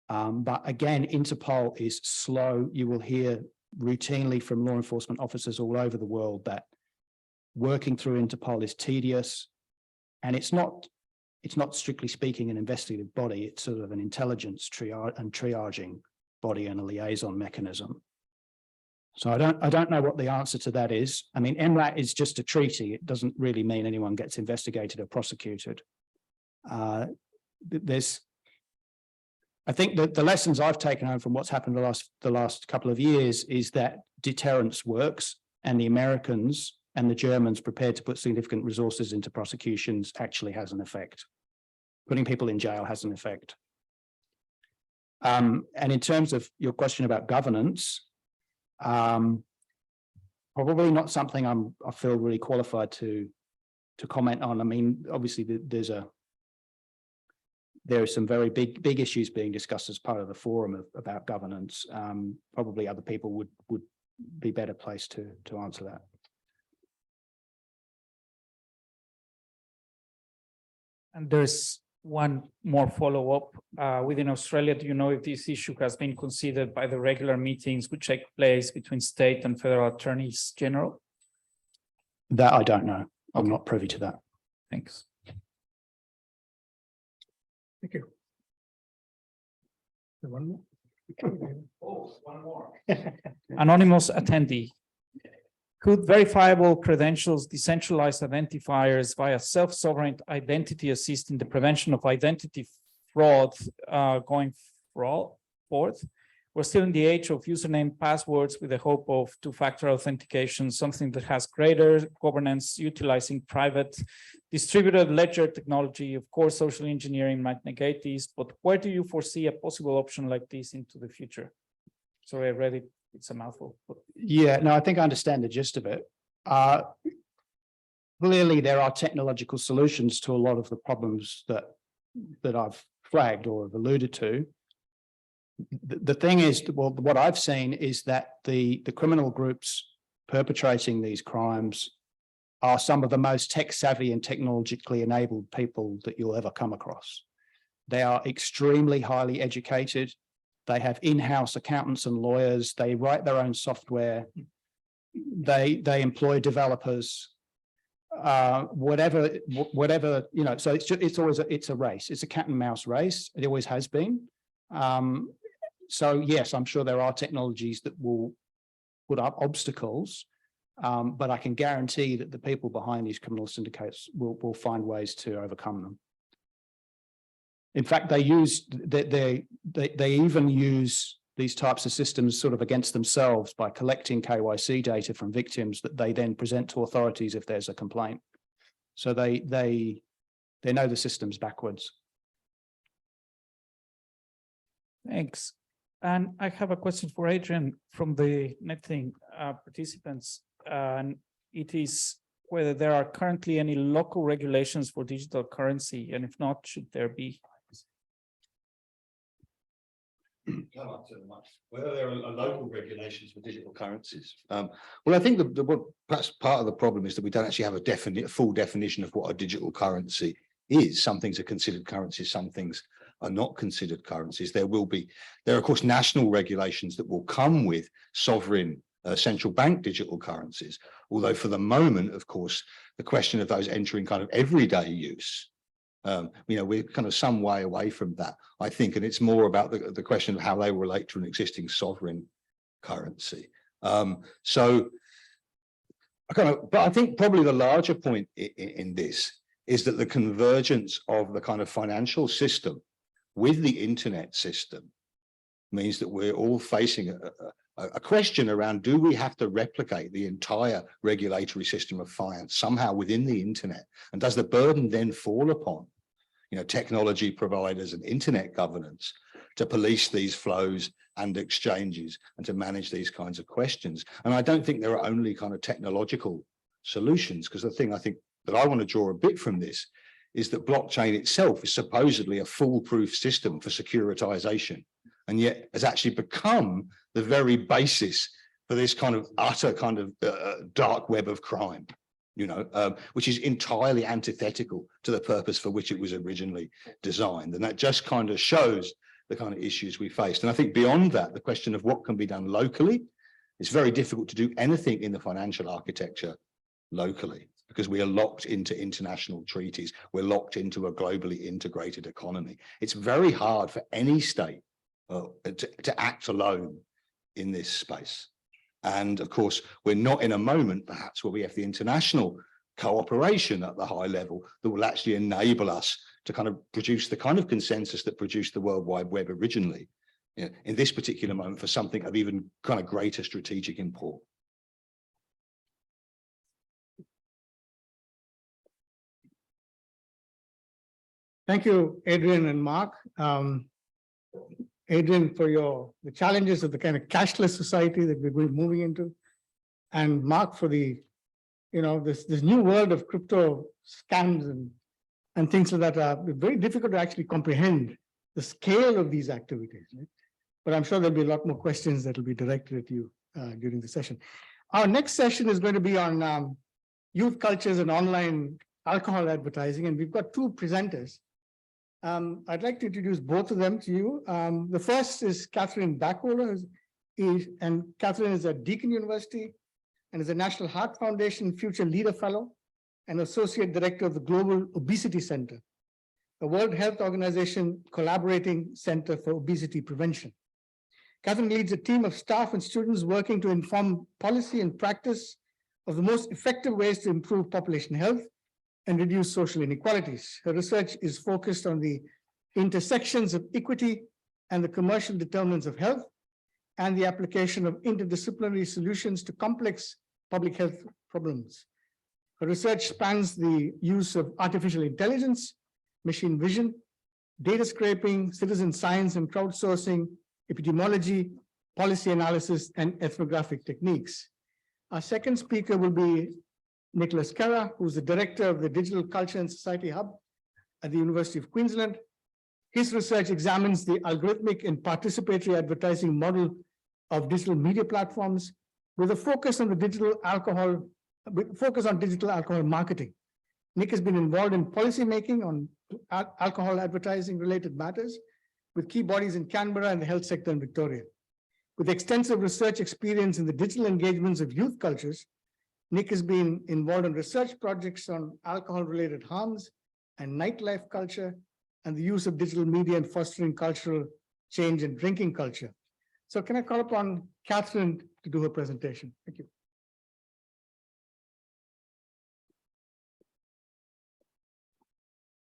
But again, Interpol is slow. You will hear routinely from law enforcement officers all over the world that working through Interpol is tedious, and it's not strictly speaking an investigative body. It's sort of an intelligence triaging body and a liaison mechanism. So I don't know what the answer to that is. I mean, MLAT is just a treaty. It doesn't really mean anyone gets investigated or prosecuted. I think that the lessons I've taken home from what's happened the last couple of years is that deterrence works, and the Americans and the Germans prepared to put significant resources into prosecutions actually has an effect. Putting people in jail has an effect. And in terms of your question about governance, probably not something I feel really qualified to comment on. I mean, obviously there are some very big issues being discussed as part of the forum about governance. Probably other people would be better placed to answer that. And there's one more follow-up. Within Australia, do you know if this issue has been considered by the regular meetings which take place between state and federal attorneys general? That I don't know. I'm not privy to that. Thanks. Thank you. One more. Oh, one more. Anonymous attendee. Could verifiable credentials, decentralized identifiers via self-sovereign identity assist in the prevention of identity fraud going forth? We're still in the age of username passwords with the hope of two-factor authentication, something that has greater governance utilizing private distributed ledger technology. Of course, social engineering might negate these, but where do you foresee a possible option like this into the future? Sorry, I read it. It's a mouthful. Yeah, no, I think I understand the gist of it. Clearly, there are technological solutions to a lot of the problems that I've flagged or have alluded to. The thing is, well, what I've seen is that the criminal groups perpetrating these crimes are some of the most tech savvy and technologically enabled people that you'll ever come across. They are extremely highly educated. They have in-house accountants and lawyers. They write their own software. They employ developers. Whatever, you know. So it's always a race. It's a cat and mouse race. It always has been. So yes, I'm sure there are technologies that will put up obstacles, but I can guarantee that the people behind these criminal syndicates will find ways to overcome them. In fact, they even use these types of systems sort of against themselves by collecting KYC data from victims that they then present to authorities if there's a complaint. So they know the systems backwards. Thanks. And I have a question for Adrian from the NetThing participants. And it is whether there are currently any local regulations for digital currency, and if not, should there be? Whether there are local regulations for digital currencies. Well, I think perhaps part of the problem is that we don't actually have a full definition of what a digital currency is. Some things are considered currencies, some things are not considered currencies. There are of course national regulations that will come with sovereign central bank digital currencies. Although for the moment, of course, the question of those entering kind of everyday use, we're kind of some way away from that, I think, and it's more about the question of how they relate to an existing sovereign currency. But I think probably the larger point in this is that the convergence of the kind of financial system with the internet system means that we're all facing a question around, do we have to replicate the entire regulatory system of finance somehow within the internet? And does the burden then fall upon, technology providers and internet governance to police these flows and exchanges and to manage these kinds of questions? And I don't think there are only kind of technological solutions, because the thing I think that I want to draw a bit from this is that blockchain itself is supposedly a foolproof system for securitization, and yet has actually become the very basis for this kind of utter kind of dark web of crime, which is entirely antithetical to the purpose for which it was originally designed. And that just kind of shows the kind of issues we faced. And I think beyond that, the question of what can be done locally, it's very difficult to do anything in the financial architecture locally, because we are locked into international treaties. We're locked into a globally integrated economy. It's very hard for any state to act alone in this space. And of course, we're not in a moment perhaps where we have the international cooperation at the high level that will actually enable us to kind of produce the kind of consensus that produced the World Wide Web originally, in this particular moment, for something of even kind of greater strategic import. Thank you, Adrian and Mark. Adrian, for the challenges of the kind of cashless society that we're moving into, and Mark for the, this new world of crypto scams and things like that are very difficult to actually comprehend the scale of these activities. Right? But I'm sure there'll be a lot more questions that will be directed at you during the session. Our next session is going to be on youth cultures and online alcohol advertising, and we've got two presenters. I'd like to introduce both of them to you. The first is Kathryn Backholer, and Kathryn is at Deakin University and is a National Heart Foundation Future Leader Fellow and Associate Director of the Global Obesity Center, a World Health Organization collaborating center for obesity prevention. Kathryn leads a team of staff and students working to inform policy and practice of the most effective ways to improve population health and reduce social inequalities. Her research is focused on the intersections of equity and the commercial determinants of health, and the application of interdisciplinary solutions to complex public health problems. Her research spans the use of artificial intelligence, machine vision, data scraping, citizen science and crowdsourcing, epidemiology, policy analysis, and ethnographic techniques. Our second speaker will be Nicholas Carah, who's the director of the Digital Culture and Society Hub at the University of Queensland. His research examines the algorithmic and participatory advertising model of digital media platforms with a focus on digital alcohol marketing. Nick has been involved in policy making on alcohol advertising related matters with key bodies in Canberra and the health sector in Victoria. With extensive research experience in the digital engagements of youth cultures, Nick has been involved in research projects on alcohol-related harms and nightlife culture and the use of digital media in fostering cultural change in drinking culture. So can I call upon Kathryn to do her presentation? Thank you.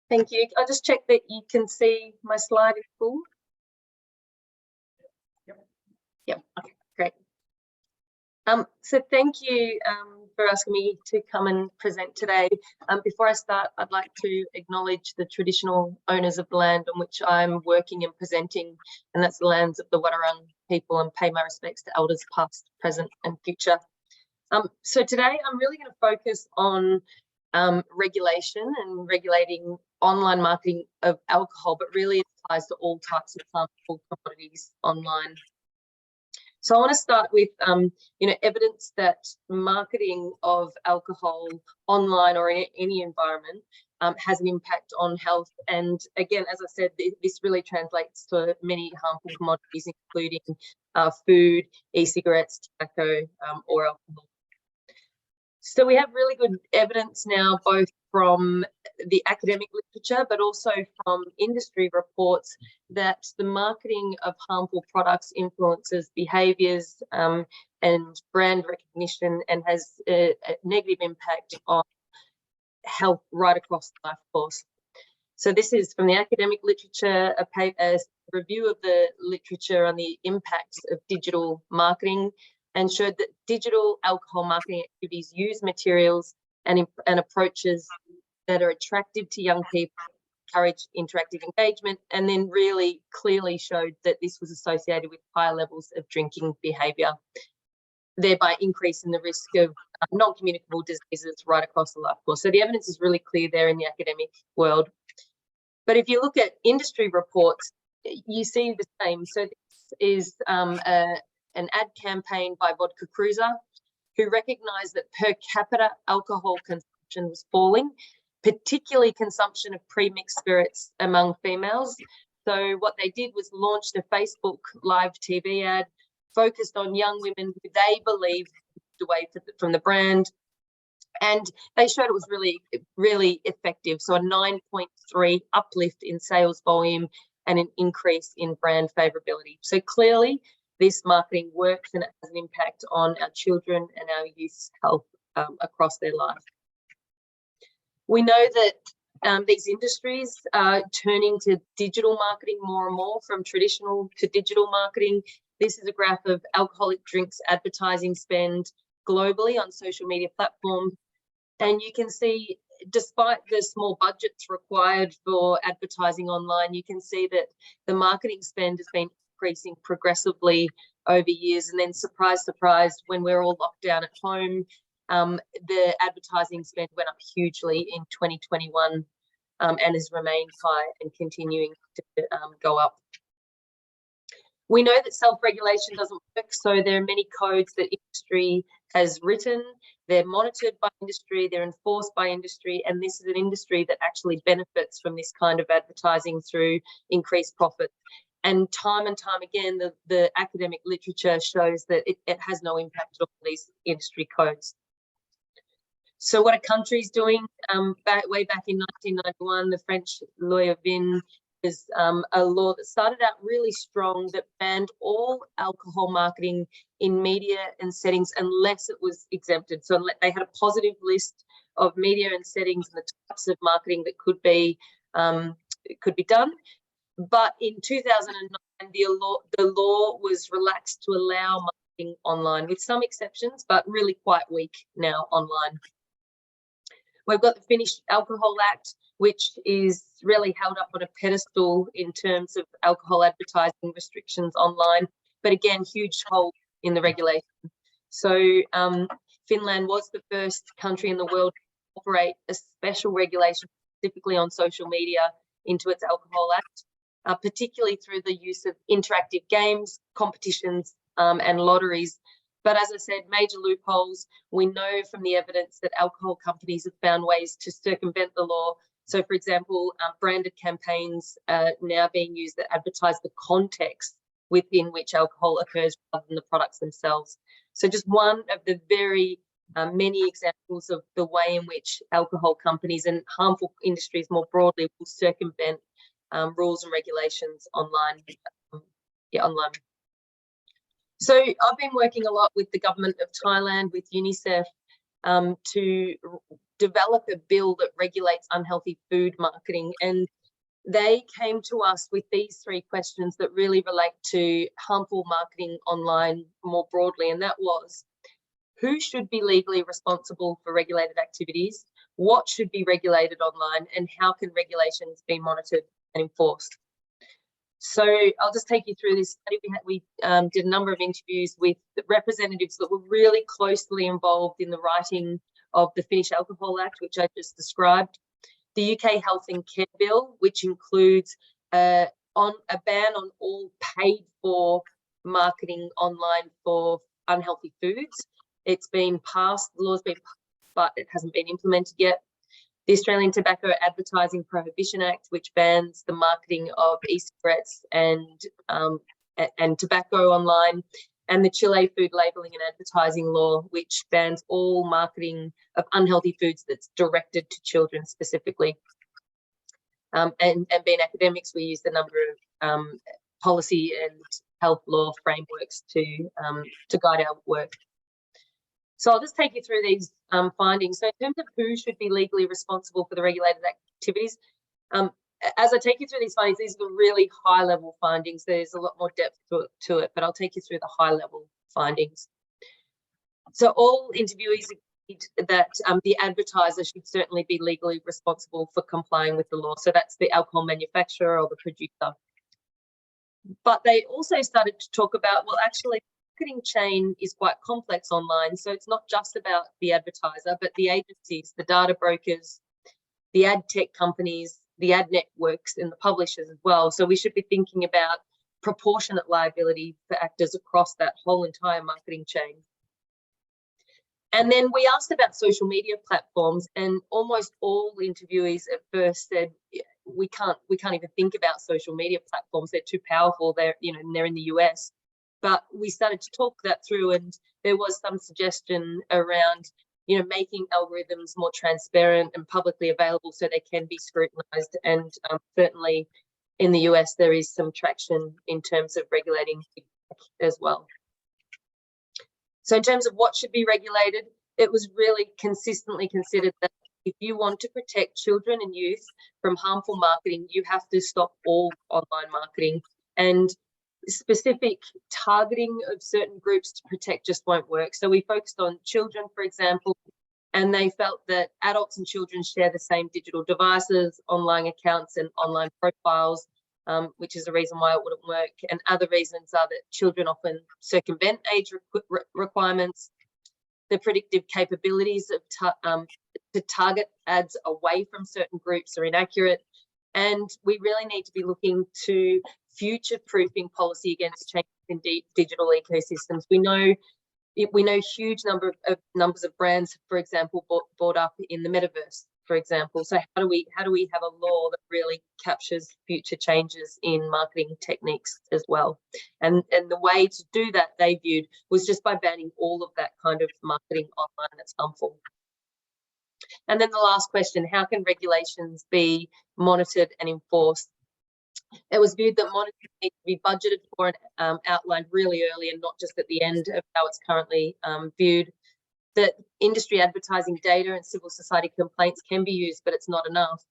Thank you. I'll just check that you can see my slide in full. Yep. Okay, great. So thank you for asking me to come and present today. Before I start, I'd like to acknowledge the traditional owners of the land on which I'm working and presenting, and that's the lands of the Wadawurrung people, and pay my respects to elders past, present and future. So today I'm really going to focus on regulation and regulating online marketing of alcohol, but really it applies to all types of harmful commodities online. So I want to start with, evidence that marketing of alcohol online or in any environment has an impact on health. And again, as I said, this really translates to many harmful commodities, including food, e-cigarettes, tobacco, or alcohol. So we have really good evidence now, both from the academic literature, but also from industry reports, that the marketing of harmful products influences behaviours and brand recognition, and has a negative impact on health right across the life course. So this is from the academic literature, a review of the literature on the impacts of digital marketing, and showed that digital alcohol marketing activities use materials and approaches that are attractive to young people, encourage interactive engagement, and then really clearly showed that this was associated with higher levels of drinking behaviour, thereby increasing the risk of non-communicable diseases right across the life course. So the evidence is really clear there in the academic world. But if you look at industry reports, you see the same. So this is an ad campaign by Vodka Cruiser, who recognised that per capita alcohol consumption was falling, particularly consumption of pre-mixed spirits among females. So what they did was launched a Facebook live TV ad focused on young women who they believed moved away from the brand. And they showed it was really, really effective. So a 9.3 uplift in sales volume and an increase in brand favourability. So clearly, this marketing works, and it has an impact on our children and our youth's health across their life. We know that these industries are turning to digital marketing more and more, from traditional to digital marketing. This is a graph of alcoholic drinks advertising spend globally on social media platforms. And you can see, despite the small budgets required for advertising online, you can see that the marketing spend has been increasing progressively over years. And then, surprise, surprise, when we're all locked down at home, the advertising spend went up hugely in 2021 and has remained high and continuing to go up. We know that self-regulation doesn't work, so there are many codes that industry has written. They're monitored by industry, they're enforced by industry, and this is an industry that actually benefits from this kind of advertising through increased profits. And time again, the academic literature shows that it has no impact on these industry codes. So what are countries doing? Way back in 1991, the French lawyer Vin is a law that started out really strong that banned all alcohol marketing in media and settings unless it was exempted. So they had a positive list of media and settings and the types of marketing that could be done. But in 2009, the law was relaxed to allow marketing online, with some exceptions, but really quite weak now online. We've got the Finnish Alcohol Act, which is really held up on a pedestal in terms of alcohol advertising restrictions online, but again, huge hole in the regulation. So Finland was the first country in the world to operate a special regulation specifically on social media into its Alcohol Act, particularly through the use of interactive games, competitions, and lotteries. But as I said, major loopholes. We know from the evidence that alcohol companies have found ways to circumvent the law. So, for example, branded campaigns are now being used that advertise the context within which alcohol occurs rather than the products themselves. So just one of the very many examples of the way in which alcohol companies and harmful industries more broadly will circumvent rules and regulations online. Online. So I've been working a lot with the government of Thailand, with UNICEF, to develop a bill that regulates unhealthy food marketing. And they came to us with these three questions that really relate to harmful marketing online more broadly. And that was, who should be legally responsible for regulated activities? What should be regulated online? And how can regulations be monitored and enforced? So I'll just take you through this study. We did a number of interviews with the representatives that were really closely involved in the writing of the Finnish Alcohol Act, which I just described, the UK Health and Care Bill, which includes a ban on all paid-for marketing online for unhealthy foods. It's been passed, the law's been passed, but it hasn't been implemented yet. The Australian Tobacco Advertising Prohibition Act, which bans the marketing of e-cigarettes and tobacco online, and the Chile Food Labelling and Advertising Law, which bans all marketing of unhealthy foods that's directed to children specifically. And being academics, we use the number of policy and health law frameworks to guide our work. So I'll just take you through these findings. So in terms of who should be legally responsible for the regulated activities, as I take you through these findings, these are the really high level findings. There's a lot more depth to it, but I'll take you through the high level findings. So all interviewees agreed that the advertiser should certainly be legally responsible for complying with the law. So that's the alcohol manufacturer or the producer. But they also started to talk about, well, actually, the marketing chain is quite complex online. So it's not just about the advertiser, but the agencies, the data brokers, the ad tech companies, the ad networks, and the publishers as well. So we should be thinking about proportionate liability for actors across that whole entire marketing chain. And then we asked about social media platforms, and almost all interviewees at first said, we can't even think about social media platforms. They're too powerful. They're in the US. But we started to talk that through, and there was some suggestion around, making algorithms more transparent and publicly available so they can be scrutinized. And certainly in the US, there is some traction in terms of regulating as well. So in terms of what should be regulated, it was really consistently considered that if you want to protect children and youth from harmful marketing, you have to stop all online marketing, and specific targeting of certain groups to protect just won't work. So we focused on children, for example, and they felt that adults and children share the same digital devices, online accounts and online profiles, which is a reason why it wouldn't work. And other reasons are that children often circumvent age requirements. The predictive capabilities of to target ads away from certain groups are inaccurate. And we really need to be looking to future-proofing policy against changes in digital ecosystems. We know huge numbers of brands, for example, bought up in the metaverse, for example. So how do we have a law that really captures future changes in marketing techniques as well? And the way to do that, they viewed, was just by banning all of that kind of marketing online that's harmful. And then the last question, how can regulations be monitored and enforced? It was viewed that monitoring needs to be budgeted for and outlined really early and not just at the end of how it's currently viewed. That industry advertising data and civil society complaints can be used, but it's not enough.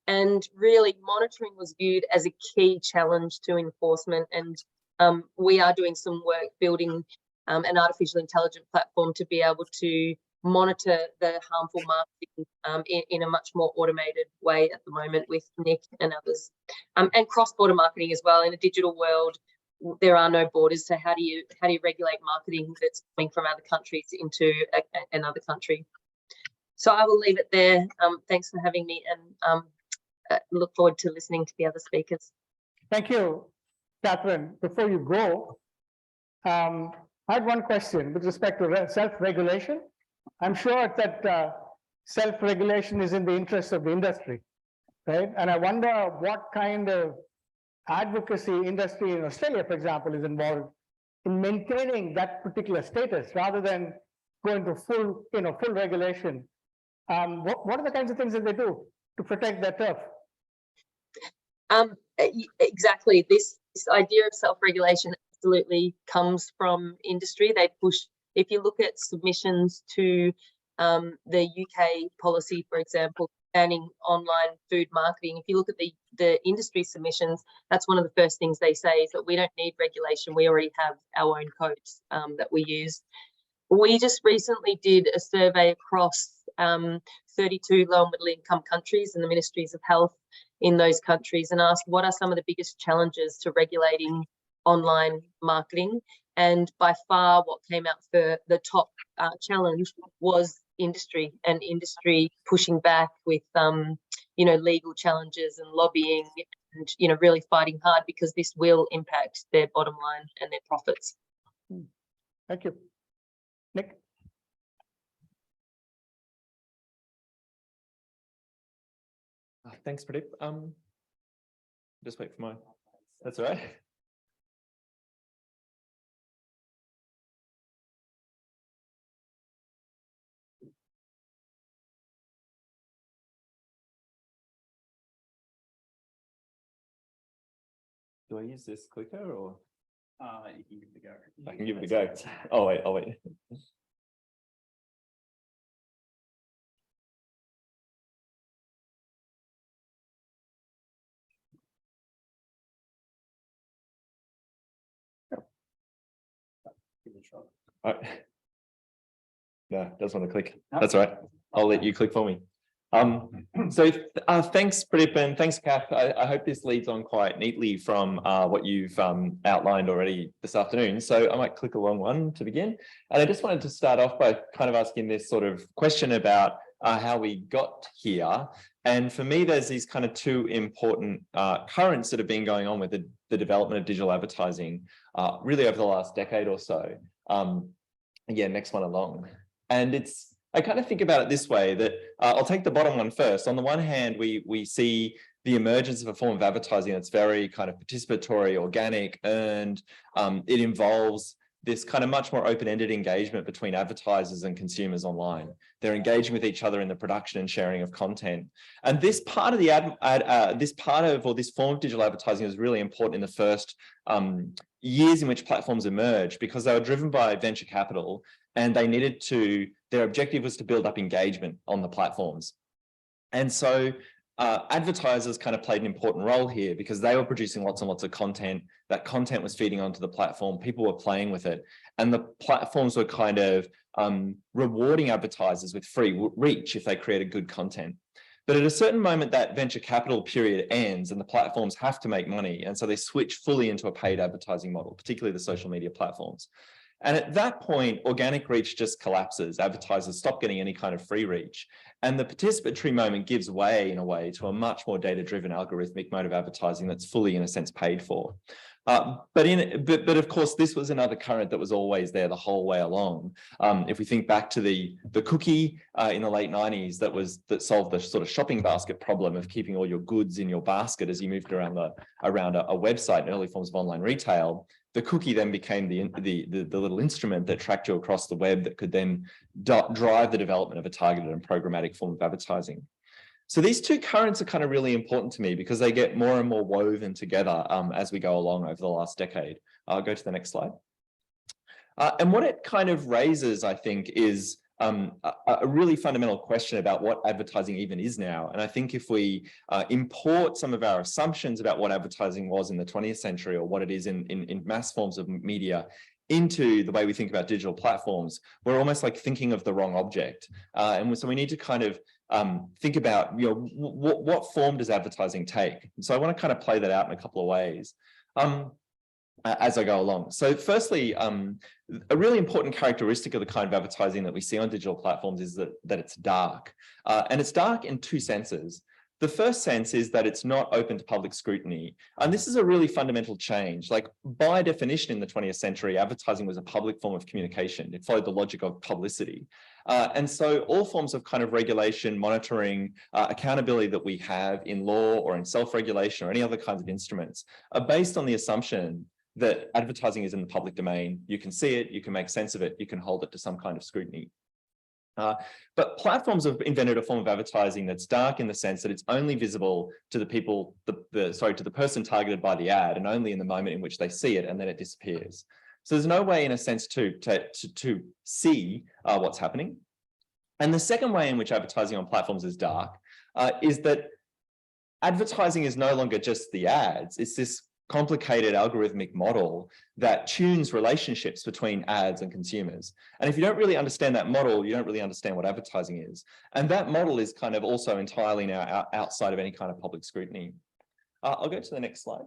And really, monitoring was viewed as a key challenge to enforcement. And we are doing some work building an artificial intelligence platform to be able to monitor the harmful marketing in a much more automated way at the moment with NIC and others. And cross-border marketing as well. In a digital world, there are no borders. So how do you regulate marketing that's coming from other countries into another country? So I will leave it there. Thanks for having me, and look forward to listening to the other speakers. Thank you, Kathryn. Before you go, I had one question with respect to self-regulation. I'm sure that self-regulation is in the interest of the industry, right? And I wonder what kind of advocacy industry in Australia, for example, is involved in maintaining that particular status rather than going to full regulation. What are the kinds of things that they do to protect their turf? Exactly. This idea of self-regulation absolutely comes from industry. They push. If you look at submissions to the UK policy, for example, banning online food marketing, if you look at the industry submissions, that's one of the first things they say is that we don't need regulation. We already have our own codes that we use. We just recently did a survey across 32 low and middle income countries and the ministries of health in those countries and asked what are some of the biggest challenges to regulating online marketing. And by far what came out for the top challenge was industry, and industry pushing back with legal challenges and lobbying, and really fighting hard, because this will impact their bottom line and their profits. Thank you. Nick? Thanks, Pradeep. Just wait for my, that's all right. Do I use this clicker or? You can give it a go. I can give it a go. Oh, wait, I'll wait. All right. No, doesn't want to click. That's all right. I'll let you click for me. Thanks, Pradeep, and thanks, Kath. I hope this leads on quite neatly from what you've outlined already this afternoon. So I might click a long one to begin. And I just wanted to start off by kind of asking this sort of question about how we got here. And for me, there's these kind of two important currents that have been going on with the development of digital advertising really over the last decade or so. Yeah, next one along. And I kind of think about it this way, that I'll take the bottom one first. On the one hand, we see the emergence of a form of advertising that's very kind of participatory, organic, earned. It involves this kind of much more open-ended engagement between advertisers and consumers online. They're engaging with each other in the production and sharing of content. And this part of this form of digital advertising is really important in the first years in which platforms emerged, because they were driven by venture capital, and they needed to, their objective was to build up engagement on the platforms. And so advertisers kind of played an important role here, because they were producing lots and lots of content. That content was feeding onto the platform. People were playing with it. And the platforms were kind of rewarding advertisers with free reach if they created good content. But at a certain moment, that venture capital period ends and the platforms have to make money. And so they switch fully into a paid advertising model, particularly the social media platforms. And at that point, organic reach just collapses. Advertisers stop getting any kind of free reach. And the participatory moment gives way, in a way, to a much more data-driven algorithmic mode of advertising that's fully, in a sense, paid for. But of course, this was another current that was always there the whole way along. If we think back to the cookie in the late 90s that solved the sort of shopping basket problem of keeping all your goods in your basket as you moved around a website in early forms of online retail, the cookie then became the little instrument that tracked you across the web that could then drive the development of a targeted and programmatic form of advertising. So these two currents are kind of really important to me, because they get more and more woven together as we go along over the last decade. I'll go to the next slide. And what it kind of raises, I think, is a really fundamental question about what advertising even is now. And I think if we import some of our assumptions about what advertising was in the 20th century, or what it is in mass forms of media, into the way we think about digital platforms, we're almost like thinking of the wrong object. And so we need to kind of think about, what form does advertising take? And so I want to kind of play that out in a couple of ways as I go along. So firstly, a really important characteristic of the kind of advertising that we see on digital platforms is that it's dark. And it's dark in two senses. The first sense is that it's not open to public scrutiny. And this is a really fundamental change. Like, by definition in the 20th century, advertising was a public form of communication. It followed the logic of publicity. And so all forms of kind of regulation, monitoring, accountability that we have in law or in self-regulation or any other kinds of instruments are based on the assumption that advertising is in the public domain. You can see it, you can make sense of it, you can hold it to some kind of scrutiny. But platforms have invented a form of advertising that's dark in the sense that it's only visible to the people, to the person targeted by the ad, and only in the moment in which they see it, and then it disappears. So there's no way, in a sense, to see what's happening. And the second way in which advertising on platforms is dark is that advertising is no longer just the ads. It's this complicated algorithmic model that tunes relationships between ads and consumers. And if you don't really understand that model, you don't really understand what advertising is. And that model is kind of also entirely now outside of any kind of public scrutiny. I'll go to the next slide.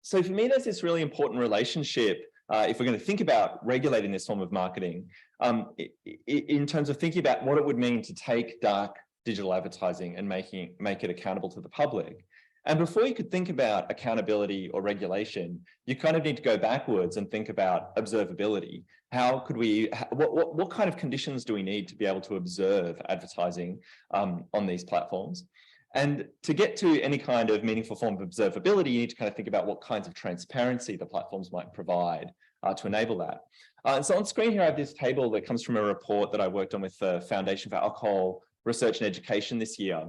So for me, there's this really important relationship if we're going to think about regulating this form of marketing, in terms of thinking about what it would mean to take dark digital advertising and make it accountable to the public. And before you could think about accountability or regulation, you kind of need to go backwards and think about observability. How could we, what kind of conditions do we need to be able to observe advertising on these platforms? And to get to any kind of meaningful form of observability, you need to kind of think about what kinds of transparency the platforms might provide to enable that. And so on screen here, I have this table that comes from a report that I worked on with the Foundation for Alcohol Research and Education this year,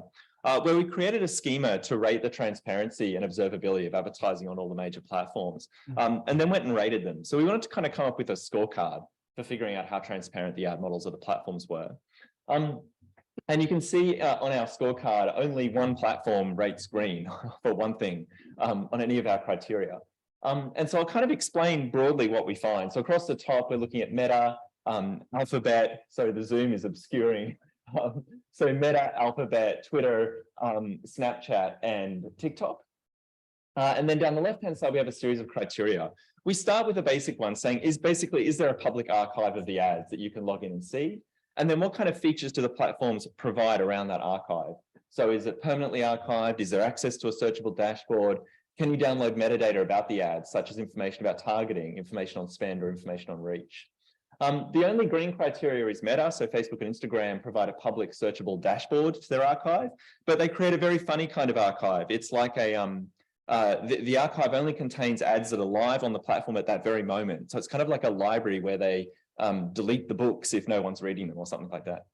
where we created a schema to rate the transparency and observability of advertising on all the major platforms, and then went and rated them. So we wanted to kind of come up with a scorecard for figuring out how transparent the ad models of the platforms were. And you can see on our scorecard, only one platform rates green for one thing on any of our criteria. And so I'll kind of explain broadly what we find. So across the top, we're looking at Meta, Alphabet. Sorry, the Zoom is obscuring. So Meta, Alphabet, Twitter, Snapchat, and TikTok. And then down the left-hand side, we have a series of criteria. We start with a basic one saying, is there a public archive of the ads that you can log in and see? And then what kind of features do the platforms provide around that archive? So is it permanently archived? Is there access to a searchable dashboard? Can you download metadata about the ads, such as information about targeting, information on spend, or information on reach? The only green criteria is Meta. So Facebook and Instagram provide a public searchable dashboard to their archive, but they create a very funny kind of archive. It's like a, the archive only contains ads that are live on the platform at that very moment. So it's kind of like a library where they delete the books if no one's reading them or something like that.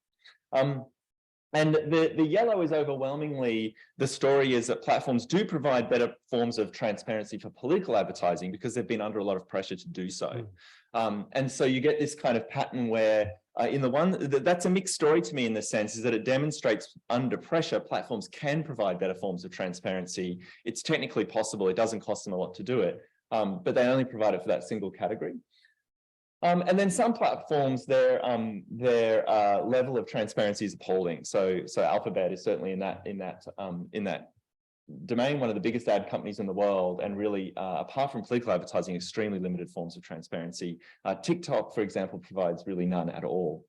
And the yellow is overwhelmingly, the story is that platforms do provide better forms of transparency for political advertising because they've been under a lot of pressure to do so. And so you get this kind of pattern where in the one, that's a mixed story to me in the sense is that it demonstrates under pressure, platforms can provide better forms of transparency. It's technically possible. It doesn't cost them a lot to do it, but they only provide it for that single category. And then some platforms, their level of transparency is appalling. So Alphabet is certainly in that domain, one of the biggest ad companies in the world, and really, apart from political advertising, extremely limited forms of transparency. TikTok, for example, provides really none at all.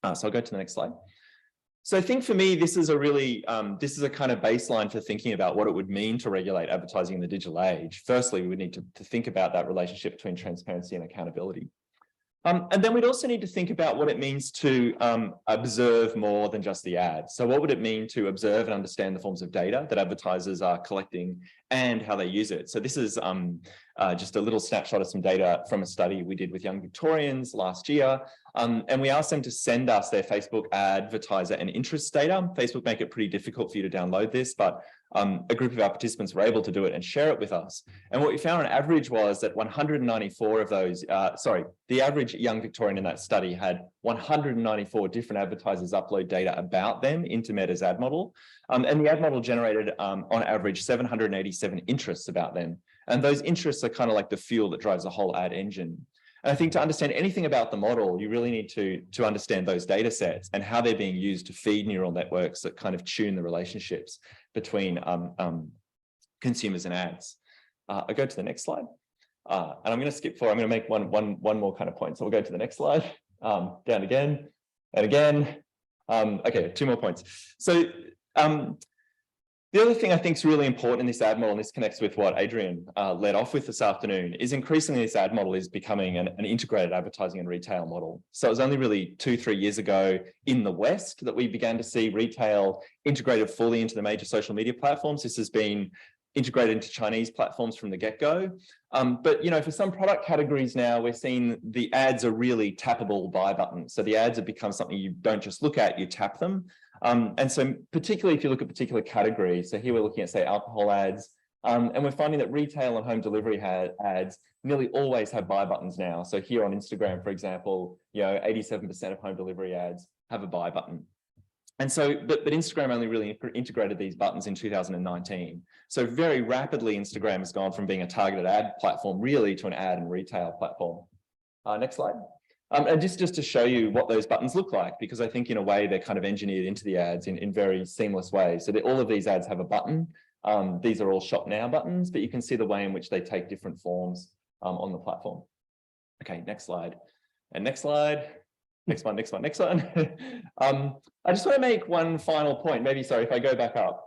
So I'll go to the next slide. So I think for me, this is a really, this is a kind of baseline for thinking about what it would mean to regulate advertising in the digital age. Firstly, we would need to think about that relationship between transparency and accountability. And then we'd also need to think about what it means to observe more than just the ads. So what would it mean to observe and understand the forms of data that advertisers are collecting and how they use it? So this is just a little snapshot of some data from a study we did with young Victorians last year. And we asked them to send us their Facebook advertiser and interest data. Facebook make it pretty difficult for you to download this, but a group of our participants were able to do it and share it with us. And what we found on average was that 194 of those, the average young Victorian in that study had 194 different advertisers upload data about them into Meta's ad model. And the ad model generated on average 787 interests about them. And those interests are kind of like the fuel that drives the whole ad engine. And I think to understand anything about the model, you really need to understand those data sets and how they're being used to feed neural networks that kind of tune the relationships between consumers and ads. I'll go to the next slide. And I'm going to skip forward. I'm going to make one more kind of point. So we'll go to the next slide, down again and again. Okay, 2 more points. So the other thing I think is really important in this ad model, and this connects with what Adrian led off with this afternoon, is increasingly this ad model is becoming an integrated advertising and retail model. So it was only really 2-3 years ago in the West that we began to see retail integrated fully into the major social media platforms. This has been integrated into Chinese platforms from the get-go. But you know, for some product categories now, we're seeing the ads are really tappable buy buttons. So the ads have become something you don't just look at, you tap them. And so particularly if you look at particular categories, so here we're looking at, say, alcohol ads, and we're finding that retail and home delivery ads nearly always have buy buttons now. So here on Instagram, for example, you know, 87% of home delivery ads have a buy button. And so, but Instagram only really integrated these buttons in 2019. So very rapidly, Instagram has gone from being a targeted ad platform really to an ad and retail platform. Next slide. And just to show you what those buttons look like, because I think in a way they're kind of engineered into the ads in very seamless ways. So all of these ads have a button. These are all shop now buttons, but you can see the way in which they take different forms on the platform. Okay, next slide. And next slide. Next one. I just want to make one final point. Maybe, sorry, if I go back up.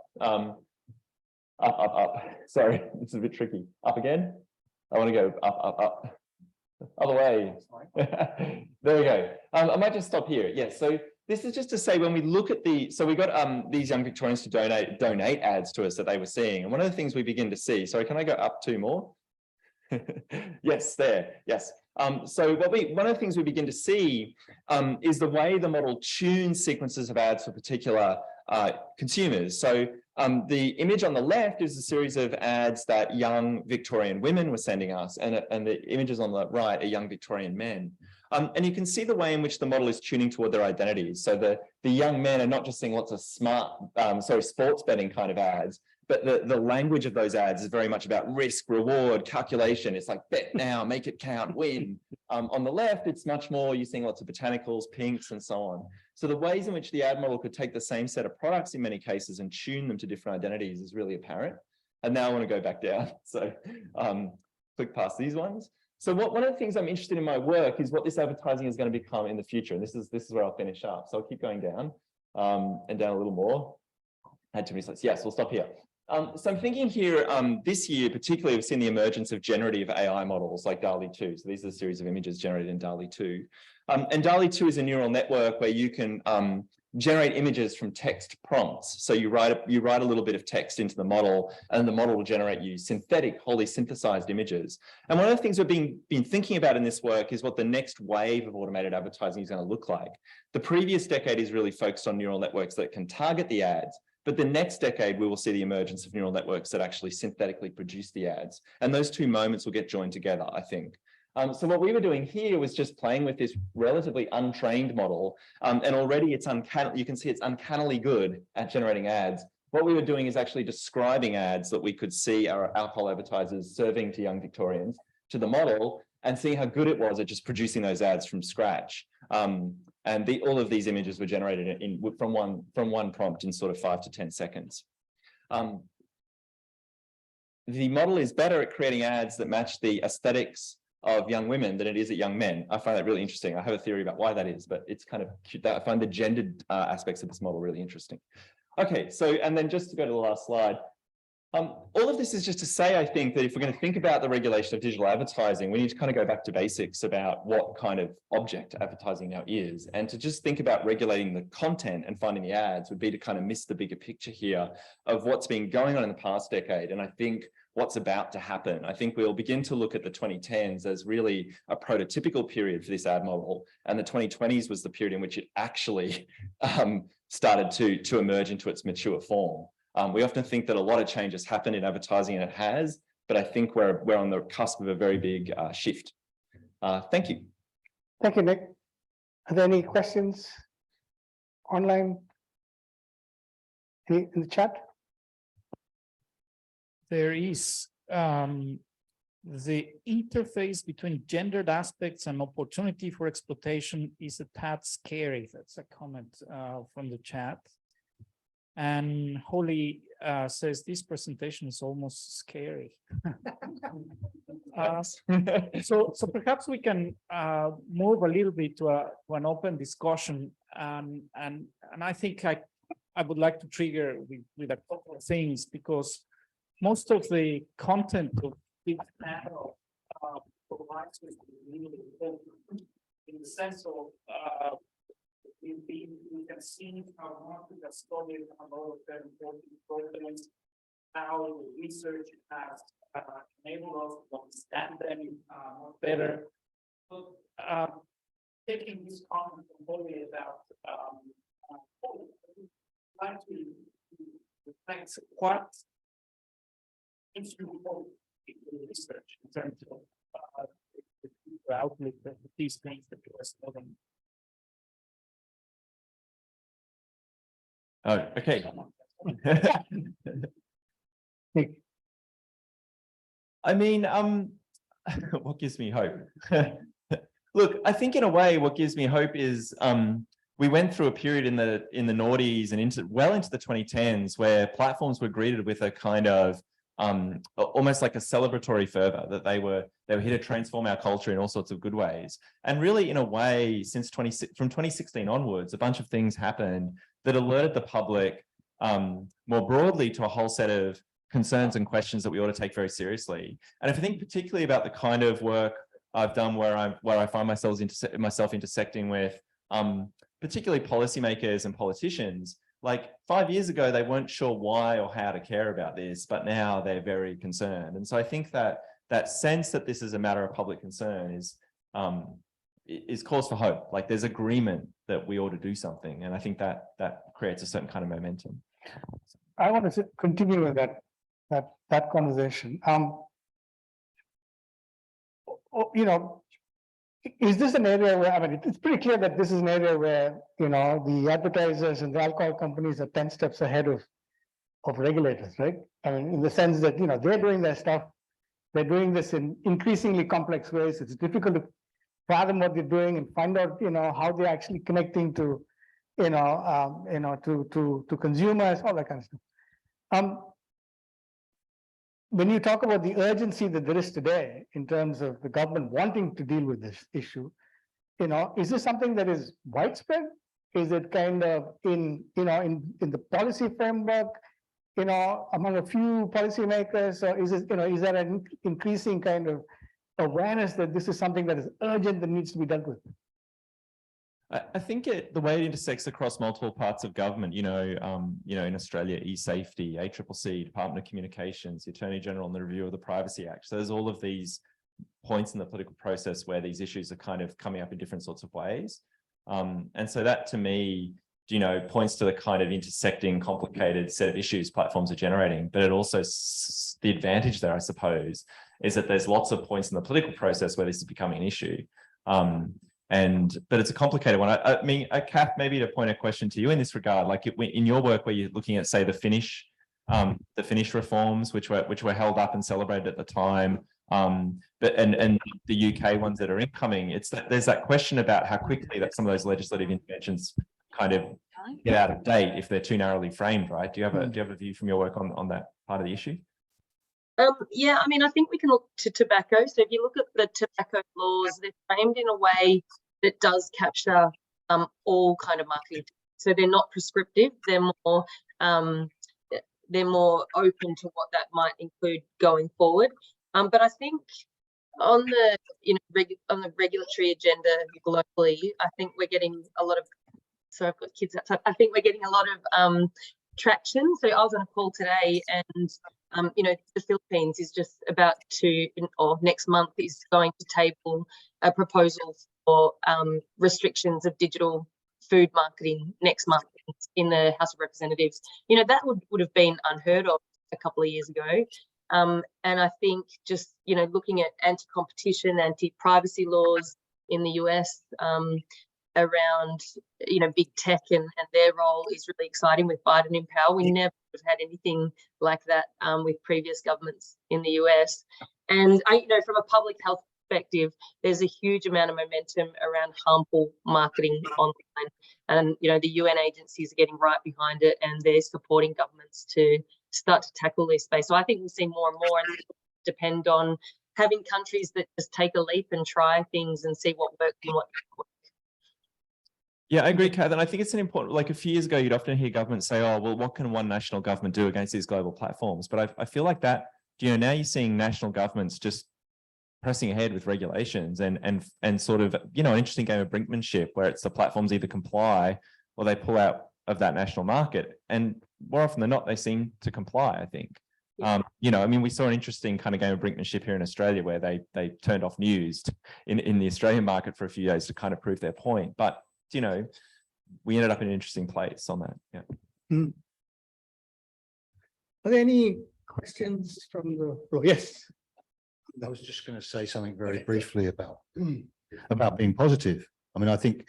Up. Sorry, this is a bit tricky. Up again. I want to go up. Other way. There we go. I might just stop here. Yes. So this is just to say when we look at so we got these young Victorians to donate ads to us that they were seeing. And one of the things we begin to see, sorry, can I go up 2 more? Yes, there. Yes. So one of the things we begin to see is the way the model tunes sequences of ads for particular consumers. So the image on the left is a series of ads that young Victorian women were sending us, and the images on the right are young Victorian men. And you can see the way in which the model is tuning toward their identities. So the young men are not just seeing lots of sports betting kind of ads, but the language of those ads is very much about risk, reward, calculation. It's like bet now, make it count, win. On the left, it's much more, you're seeing lots of botanicals, pinks, and so on. So the ways in which the ad model could take the same set of products in many cases and tune them to different identities is really apparent. And now I want to go back down. So click past these ones. So one of the things I'm interested in my work is what this advertising is going to become in the future. And this is where I'll finish up. So I'll keep going down and down a little more. I had too many slides. Yes, we'll stop here. So I'm thinking here, this year, particularly, we've seen the emergence of generative AI models like DALL-E 2. So these are a series of images generated in DALL-E 2. And DALL-E 2 is a neural network where you can generate images from text prompts. So you write a little bit of text into the model, and the model will generate you synthetic, wholly synthesized images. And one of the things we've been thinking about in this work is what the next wave of automated advertising is going to look like. The previous decade is really focused on neural networks that can target the ads. But the next decade, we will see the emergence of neural networks that actually synthetically produce the ads. And those two moments will get joined together, I think. So what we were doing here was just playing with this relatively untrained model. And already it's uncanny, you can see it's uncannily good at generating ads. What we were doing is actually describing ads that we could see our alcohol advertisers serving to young Victorians to the model, and seeing how good it was at just producing those ads from scratch. And all of these images were generated from one prompt in sort of 5 to 10 seconds. The model is better at creating ads that match the aesthetics of young women than it is at young men. I find that really interesting. I have a theory about why that is, but it's kind of cute. I find the gendered aspects of this model really interesting. Okay, so, and then just to go to the last slide, all of this is just to say, I think, that if we're going to think about the regulation of digital advertising, we need to kind of go back to basics about what kind of object advertising now is. And to just think about regulating the content and finding the ads would be to kind of miss the bigger picture here of what's been going on in the past decade. And I think what's about to happen. I think we'll begin to look at the 2010s as really a prototypical period for this ad model. And the 2020s was the period in which it actually started to emerge into its mature form. We often think that a lot of change has happened in advertising, and it has, but I think we're on the cusp of a very big shift. Thank you. Thank you, Nick. Are there any questions online? Any in the chat? There is. The interface between gendered aspects and opportunity for exploitation is a tad scary. That's a comment from the chat. And Holly says this presentation is almost scary. So perhaps we can move a little bit to an open discussion. And I think I would like to trigger with a couple of things, because most of the content of this panel provides with in the sense of we can see how market has studied a lot of very important problems, how the research has enabled us to understand them more better. But taking this comment from Holly about trying to reflect what instrumental research in terms of the outlook of these things that we are studying. Oh, okay. I mean, what gives me hope? Look, I think in a way, what gives me hope is we went through a period in the noughties and well into the 2010s where platforms were greeted with a kind of almost like a celebratory fervor that they were here to transform our culture in all sorts of good ways. And really, in a way, from 2016 onwards, a bunch of things happened that alerted the public more broadly to a whole set of concerns and questions that we ought to take very seriously. And if I think particularly about the kind of work I've done where I find myself intersecting with particularly policymakers and politicians, like 5 years ago, they weren't sure why or how to care about this, but now they're very concerned. And so I think that that sense that this is a matter of public concern is cause for hope. Like there's agreement that we ought to do something. And I think that creates a certain kind of momentum. I want to continue with that conversation. You know, is this an area where, I mean, it's pretty clear that this is an area where, you know, the advertisers and the alcohol companies are 10 steps ahead of regulators, right? I mean, in the sense that, you know, they're doing their stuff. They're doing this in increasingly complex ways. It's difficult to fathom what they're doing and find out, you know, how they're actually connecting to, to consumers, all that kind of stuff. When you talk about the urgency that there is today in terms of the government wanting to deal with this issue, you know, is this something that is widespread? Is it kind of in the policy framework, you know, among a few policymakers, or is it, you know, is there an increasing kind of awareness that this is something that is urgent that needs to be dealt with? I think the way it intersects across multiple parts of government, in Australia, e-safety, ACCC, Department of Communications, the Attorney General, and the review of the Privacy Act. So there's all of these points in the political process where these issues are kind of coming up in different sorts of ways. And so that to me, points to the kind of intersecting, complicated set of issues platforms are generating. But it also, the advantage there, I suppose, is that there's lots of points in the political process where this is becoming an issue. But it's a complicated one. I mean, Kath, maybe to point a question to you in this regard, like in your work where you're looking at, say, the Finnish reforms, which were held up and celebrated at the time, but the UK ones that are incoming, it's that there's that question about how quickly that some of those legislative interventions kind of get out of date if they're too narrowly framed, right? Do you have a view from your work on that part of the issue? Yeah, I mean, I think we can look to tobacco. So if you look at the tobacco laws, they're framed in a way that does capture all kind of marketing. So they're not prescriptive. They're more open to what that might include going forward. But I think on the on the regulatory agenda globally, I think we're getting a lot of. So I've got kids outside. I think we're getting a lot of traction. So I was on a call today, and the Philippines is just about to, or next month, is going to table a proposal for restrictions of digital food marketing next month in the House of Representatives. That would have been unheard of a couple of years ago. And I think just, looking at anti-competition, anti-privacy laws in the US, around big tech and their role is really exciting with Biden in power. We never have had anything like that with previous governments in the US. And from a public health perspective, there's a huge amount of momentum around harmful marketing online, and the UN agencies are getting right behind it, and they're supporting governments to start to tackle this space. So I think we'll see more and more, and depend on having countries that just take a leap and try things and see what works and what doesn't work. Yeah, I agree, Kathryn. I think it's an important, like a few years ago, you'd often hear governments say, oh, well, what can one national government do against these global platforms? But I feel like that, now you're seeing national governments just pressing ahead with regulations and sort of, an interesting game of brinkmanship where it's the platforms either comply or they pull out of that national market. And more often than not, they seem to comply, I think. I mean, we saw an interesting kind of game of brinkmanship here in Australia where they turned off news in the Australian market for a few days to kind of prove their point. But we ended up in an interesting place on that. Yeah. Are there any questions from the floor? Yes. I was just going to say something very briefly about being positive. I mean, I think,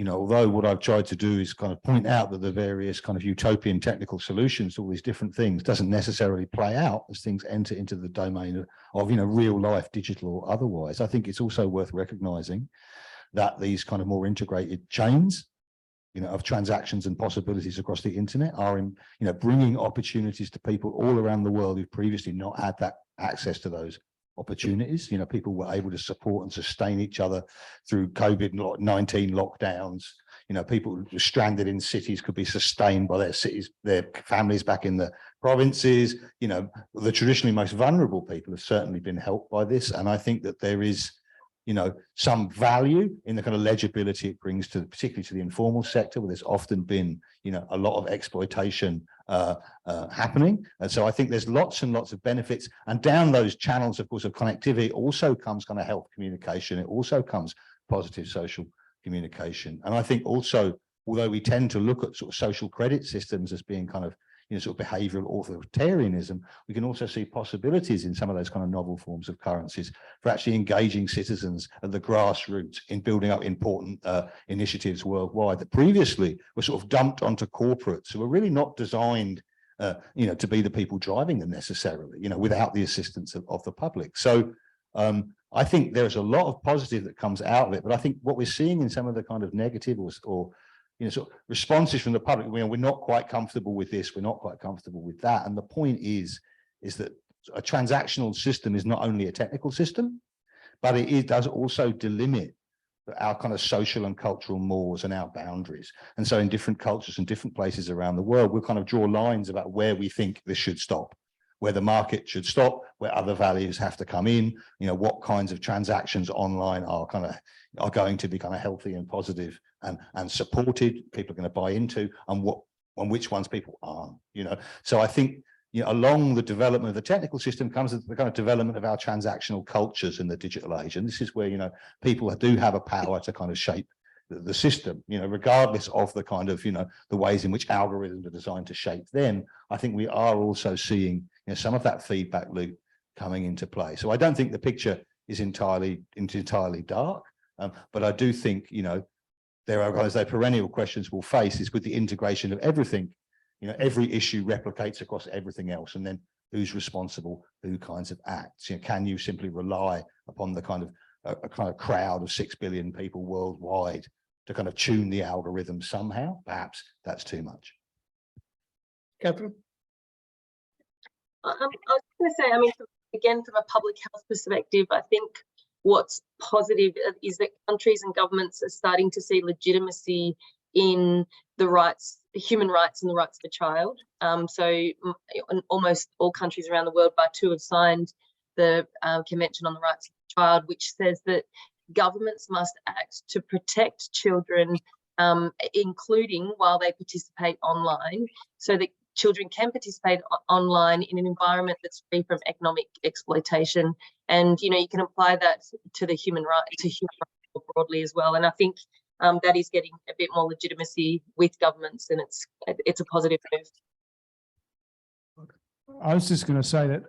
although what I've tried to do is kind of point out that the various kind of utopian technical solutions to all these different things doesn't necessarily play out as things enter into the domain of real life, digital or otherwise. I think it's also worth recognizing that these kind of more integrated chains, of transactions and possibilities across the internet are bringing opportunities to people all around the world who've previously not had that access to those opportunities. People were able to support and sustain each other through COVID-19 lockdowns. People who were stranded in cities could be sustained by their cities, their families back in the provinces. The traditionally most vulnerable people have certainly been helped by this. And I think that there is, some value in the kind of legibility it brings to, particularly to the informal sector, where there's often been, a lot of exploitation happening. And so I think there's lots and lots of benefits. And down those channels, of course, of connectivity also comes kind of health communication. It also comes positive social communication. And I think also, although we tend to look at sort of social credit systems as being kind of, sort of behavioral authoritarianism, we can also see possibilities in some of those kind of novel forms of currencies for actually engaging citizens at the grassroots in building up important initiatives worldwide that previously were sort of dumped onto corporates who were really not designed to be the people driving them necessarily, without the assistance of the public. So I think there's a lot of positive that comes out of it, but I think what we're seeing in some of the kind of negative or sort of responses from the public, we're not quite comfortable with this, we're not quite comfortable with that. And the point is that a transactional system is not only a technical system, but it does also delimit our kind of social and cultural mores and our boundaries. And so in different cultures and different places around the world, we'll kind of draw lines about where we think this should stop, where the market should stop, where other values have to come in, what kinds of transactions online are going to be kind of healthy and positive and supported, people are going to buy into, and which ones people aren't, So I think, along the development of the technical system comes the kind of development of our transactional cultures in the digital age. And this is where, people do have a power to kind of shape the system, regardless of the kind of, the ways in which algorithms are designed to shape them. I think we are also seeing, some of that feedback loop coming into play. So I don't think the picture is entirely dark, but I do think, there are, as the perennial questions we'll face is with the integration of everything, every issue replicates across everything else. And then who's responsible, who kinds of acts, can you simply rely upon the kind of a kind of crowd of 6 billion people worldwide to kind of tune the algorithm somehow? Perhaps that's too much. Kathryn? I was going to say, again, from a public health perspective, I think what's positive is that countries and governments are starting to see legitimacy in the rights, human rights and the rights of the child. So almost all countries around the world, bar two, have signed the Convention on the Rights of the Child, which says that governments must act to protect children, including while they participate online, so that children can participate online in an environment that's free from economic exploitation. And you can apply that to the human rights more broadly as well. And I think that is getting a bit more legitimacy with governments, and it's a positive move. I was just going to say that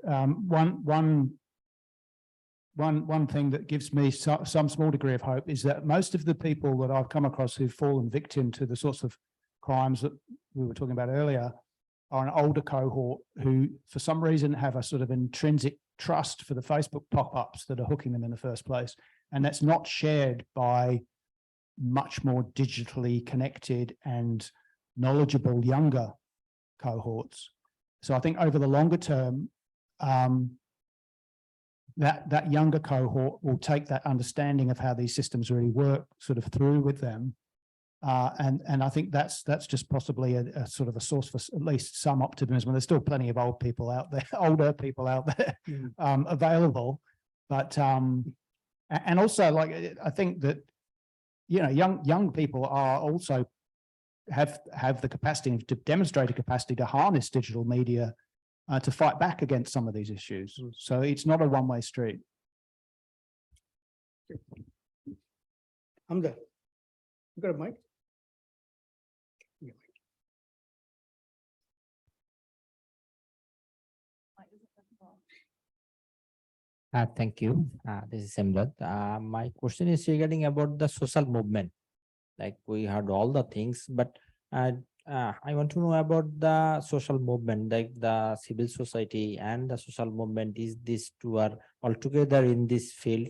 one thing that gives me some small degree of hope is that most of the people that I've come across who've fallen victim to the sorts of crimes that we were talking about earlier are an older cohort who, for some reason, have a sort of intrinsic trust for the Facebook pop-ups that are hooking them in the first place. And that's not shared by much more digitally connected and knowledgeable younger cohorts. So I think over the longer term, that younger cohort will take that understanding of how these systems really work sort of through with them. And I think that's just possibly a sort of a source for at least some optimism. There's still plenty of older people out there available, but and also, like, I think that young people are also have the capacity to demonstrate a capacity to harness digital media to fight back against some of these issues. So it's not a one-way street. I'm there. You got a mic? Thank you. This is Simrat. My question is regarding about the social movement. Like, we heard all the things, but I want to know about the social movement, like the civil society and the social movement. Is these two are all together in this field?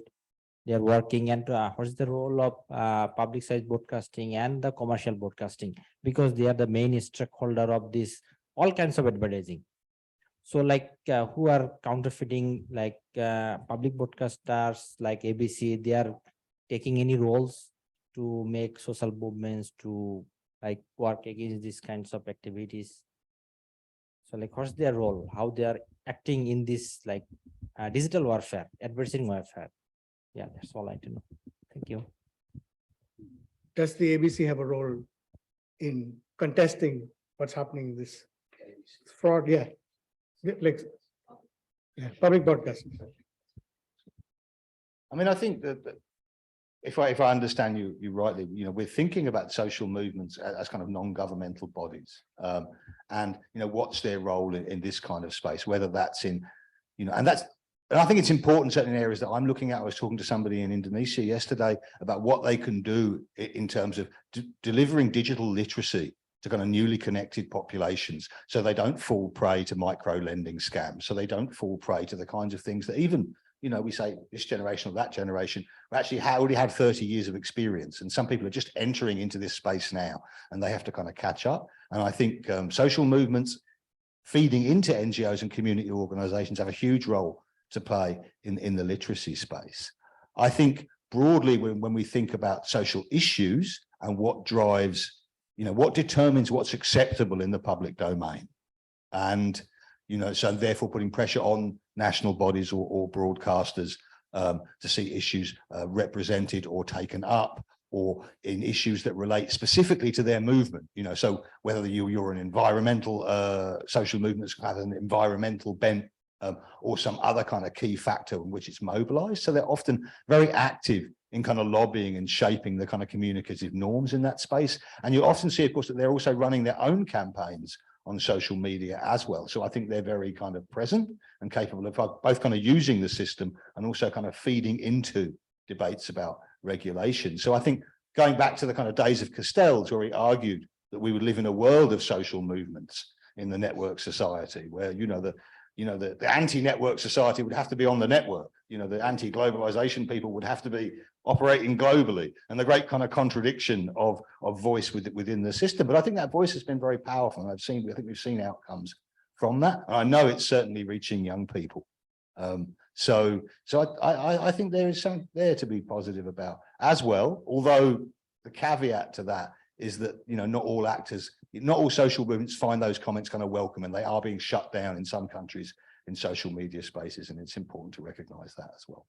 They are working, and what's the role of public side broadcasting and the commercial broadcasting? Because they are the main stakeholder of this all kinds of advertising. So like who are counterfeiting, like public broadcasters like ABC, they are taking any roles to make social movements to like work against these kinds of activities? So like what's their role, how they are acting in this like digital warfare, adversary warfare? Yeah, that's all I want to know. Thank you. Does the ABC have a role in contesting what's happening in this fraud? Yeah. Like, yeah, public broadcasting. I mean, I think that if I understand you rightly, we're thinking about social movements as kind of non-governmental bodies, and what's their role in this kind of space, whether that's in, and I think it's important certain areas that I'm looking at. I was talking to somebody in Indonesia yesterday about what they can do in terms of delivering digital literacy to kind of newly connected populations, so they don't fall prey to micro lending scams, so they don't fall prey to the kinds of things that even, we say this generation or that generation actually already had 30 years of experience. And some people are just entering into this space now and they have to kind of catch up. And I think social movements feeding into NGOs and community organizations have a huge role to play in the literacy space. I think broadly, when we think about social issues and what drives, what determines what's acceptable in the public domain, and so therefore putting pressure on national bodies or broadcasters to see issues represented or taken up, or in issues that relate specifically to their movement. So whether you're an environmental social movement that has an environmental bent, or some other kind of key factor in which it's mobilized. So they're often very active in kind of lobbying and shaping the kind of communicative norms in that space. And you often see, of course, that they're also running their own campaigns on social media as well. So I think they're very kind of present and capable of both kind of using the system and also kind of feeding into debates about regulation. So I think going back to the kind of days of Castells, where he argued that we would live in a world of social movements in the network society, where, the anti-network society would have to be on the network. The anti-globalization people would have to be operating globally, and the great kind of contradiction of voice within the system. But I think that voice has been very powerful, and I think we've seen outcomes from that. And I know it's certainly reaching young people. So I think there is something there to be positive about as well. Although the caveat to that is that not all actors, not all social movements find those comments kind of welcome, and they are being shut down in some countries in social media spaces, and it's important to recognize that as well.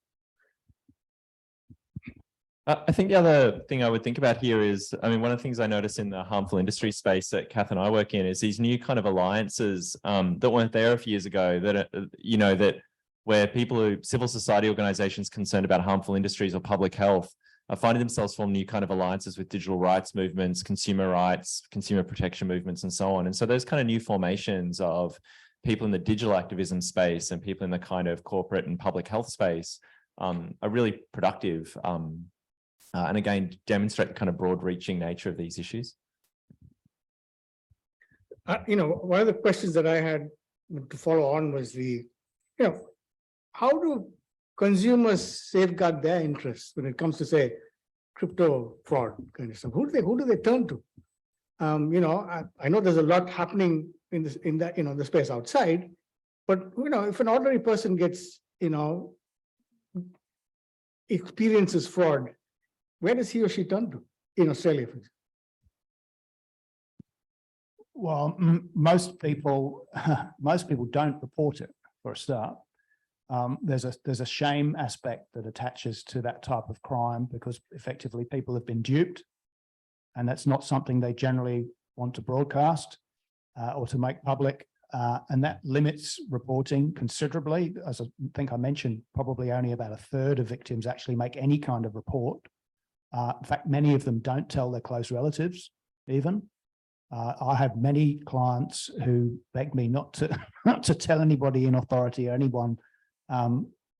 I think the other thing I would think about here is, I mean, one of the things I notice in the harmful industry space that Kath and I work in is these new kind of alliances that weren't there a few years ago, that where people civil society organizations concerned about harmful industries or public health are finding themselves form new kind of alliances with digital rights movements, consumer rights, consumer protection movements, and so on. And so those kind of new formations of people in the digital activism space and people in the kind of corporate and public health space are really productive. And again, demonstrate the kind of broad-reaching nature of these issues. One of the questions that I had to follow on was how do consumers safeguard their interests when it comes to, say, crypto fraud kind of stuff? Who do they turn to? I know there's a lot happening in the space outside, but if an ordinary person gets experiences fraud, where does he or she turn to in Australia, for example? Well, most people don't report it, for a start. There's a shame aspect that attaches to that type of crime, because effectively people have been duped, and that's not something they generally want to broadcast or to make public, and that limits reporting considerably. As I think I mentioned, probably only about a third of victims actually make any kind of report. In fact, many of them don't tell their close relatives even. I have many clients who beg me not to tell anybody in authority or anyone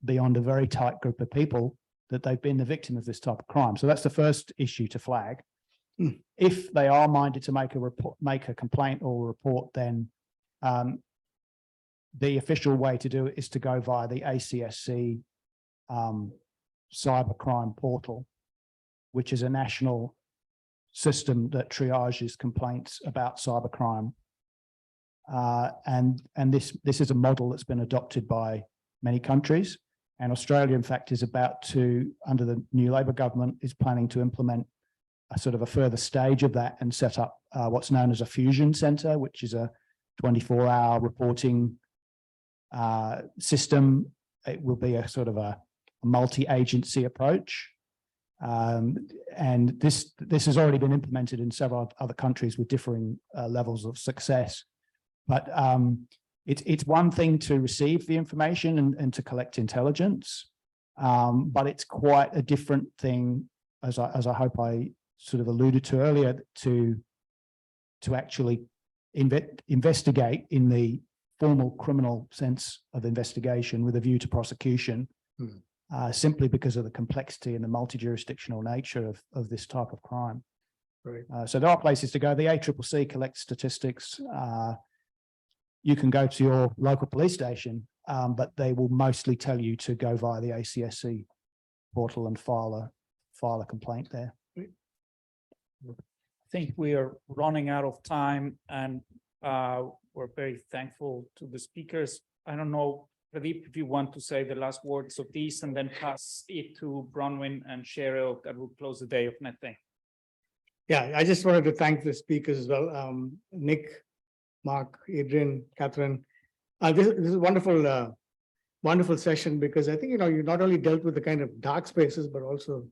beyond a very tight group of people that they've been the victim of this type of crime. So that's the first issue to flag. If they are minded to make a complaint or a report, then the official way to do it is to go via the ACSC cybercrime portal, which is a national system that triages complaints about cybercrime. And this is a model that's been adopted by many countries. And Australia, in fact, is about to, under the new Labor government, is planning to implement a sort of a further stage of that and set up what's known as a fusion centre, which is a 24-hour reporting system. It will be a sort of a multi-agency approach. And this has already been implemented in several other countries with differing levels of success. But it's one thing to receive the information and to collect intelligence, but it's quite a different thing, as I hope I sort of alluded to earlier, to actually investigate in the formal criminal sense of investigation with a view to prosecution, simply because of the complexity and the multi-jurisdictional nature of this type of crime. Right. So there are places to go. The ACCC collects statistics. You can go to your local police station, but they will mostly tell you to go via the ACSC portal and file a complaint there. I think we are running out of time, and we're very thankful to the speakers. I don't know, Pradeep, if you want to say the last words of this and then pass it to Bronwyn and Cheryl, that will close the day of NetThing. Yeah, I just wanted to thank the speakers as well. Nick, Mark, Adrian, Kathryn. This is a wonderful, wonderful session, because I think, you not only dealt with the kind of dark spaces, but also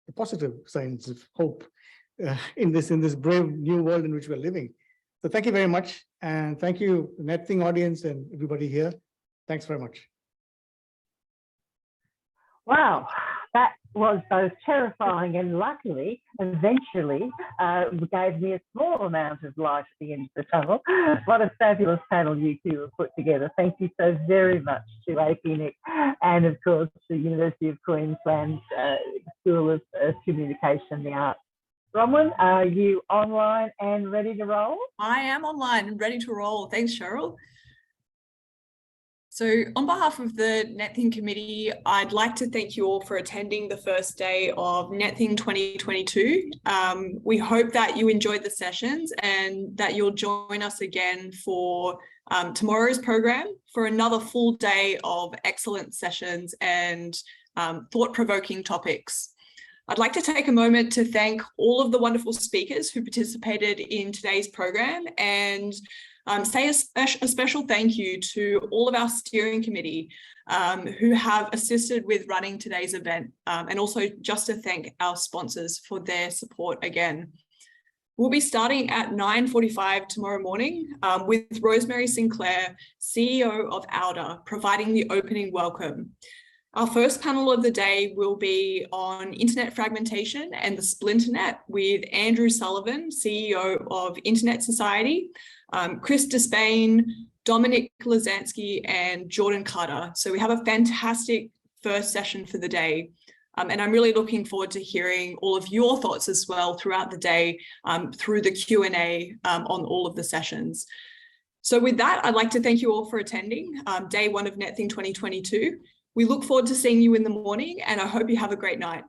the positive signs of hope in this brave new world in which we're living. So thank you very much. And thank you, NetThing audience and everybody here. Thanks very much. Wow, that was both terrifying and luckily, eventually, gave me a small amount of light at the end of the tunnel. What a fabulous panel you two have put together. Thank you so very much to APNIC and, of course, the University of Queensland School of Communication, the Arts. Bronwyn, are you online and ready to roll? I am online and ready to roll. Thanks, Cheryl. So on behalf of the NetThing committee, I'd like to thank you all for attending the first day of NetThing 2022. We hope that you enjoyed the sessions and that you'll join us again for tomorrow's program for another full day of excellent sessions and thought-provoking topics. I'd like to take a moment to thank all of the wonderful speakers who participated in today's program, and say a special thank you to all of our steering committee who have assisted with running today's event, and also just to thank our sponsors for their support again. We'll be starting at 9:45 tomorrow morning with Rosemary Sinclair, CEO of Outer, providing the opening welcome. Our first panel of the day will be on internet fragmentation and the splinternet with Andrew Sullivan, CEO of Internet Society, Chris Despain, Dominic Lazansky, and Jordan Carter. So we have a fantastic first session for the day. And I'm really looking forward to hearing all of your thoughts as well throughout the day through the Q&A on all of the sessions. So with that, I'd like to thank you all for attending day one of NetThing 2022. We look forward to seeing you in the morning, and I hope you have a great night.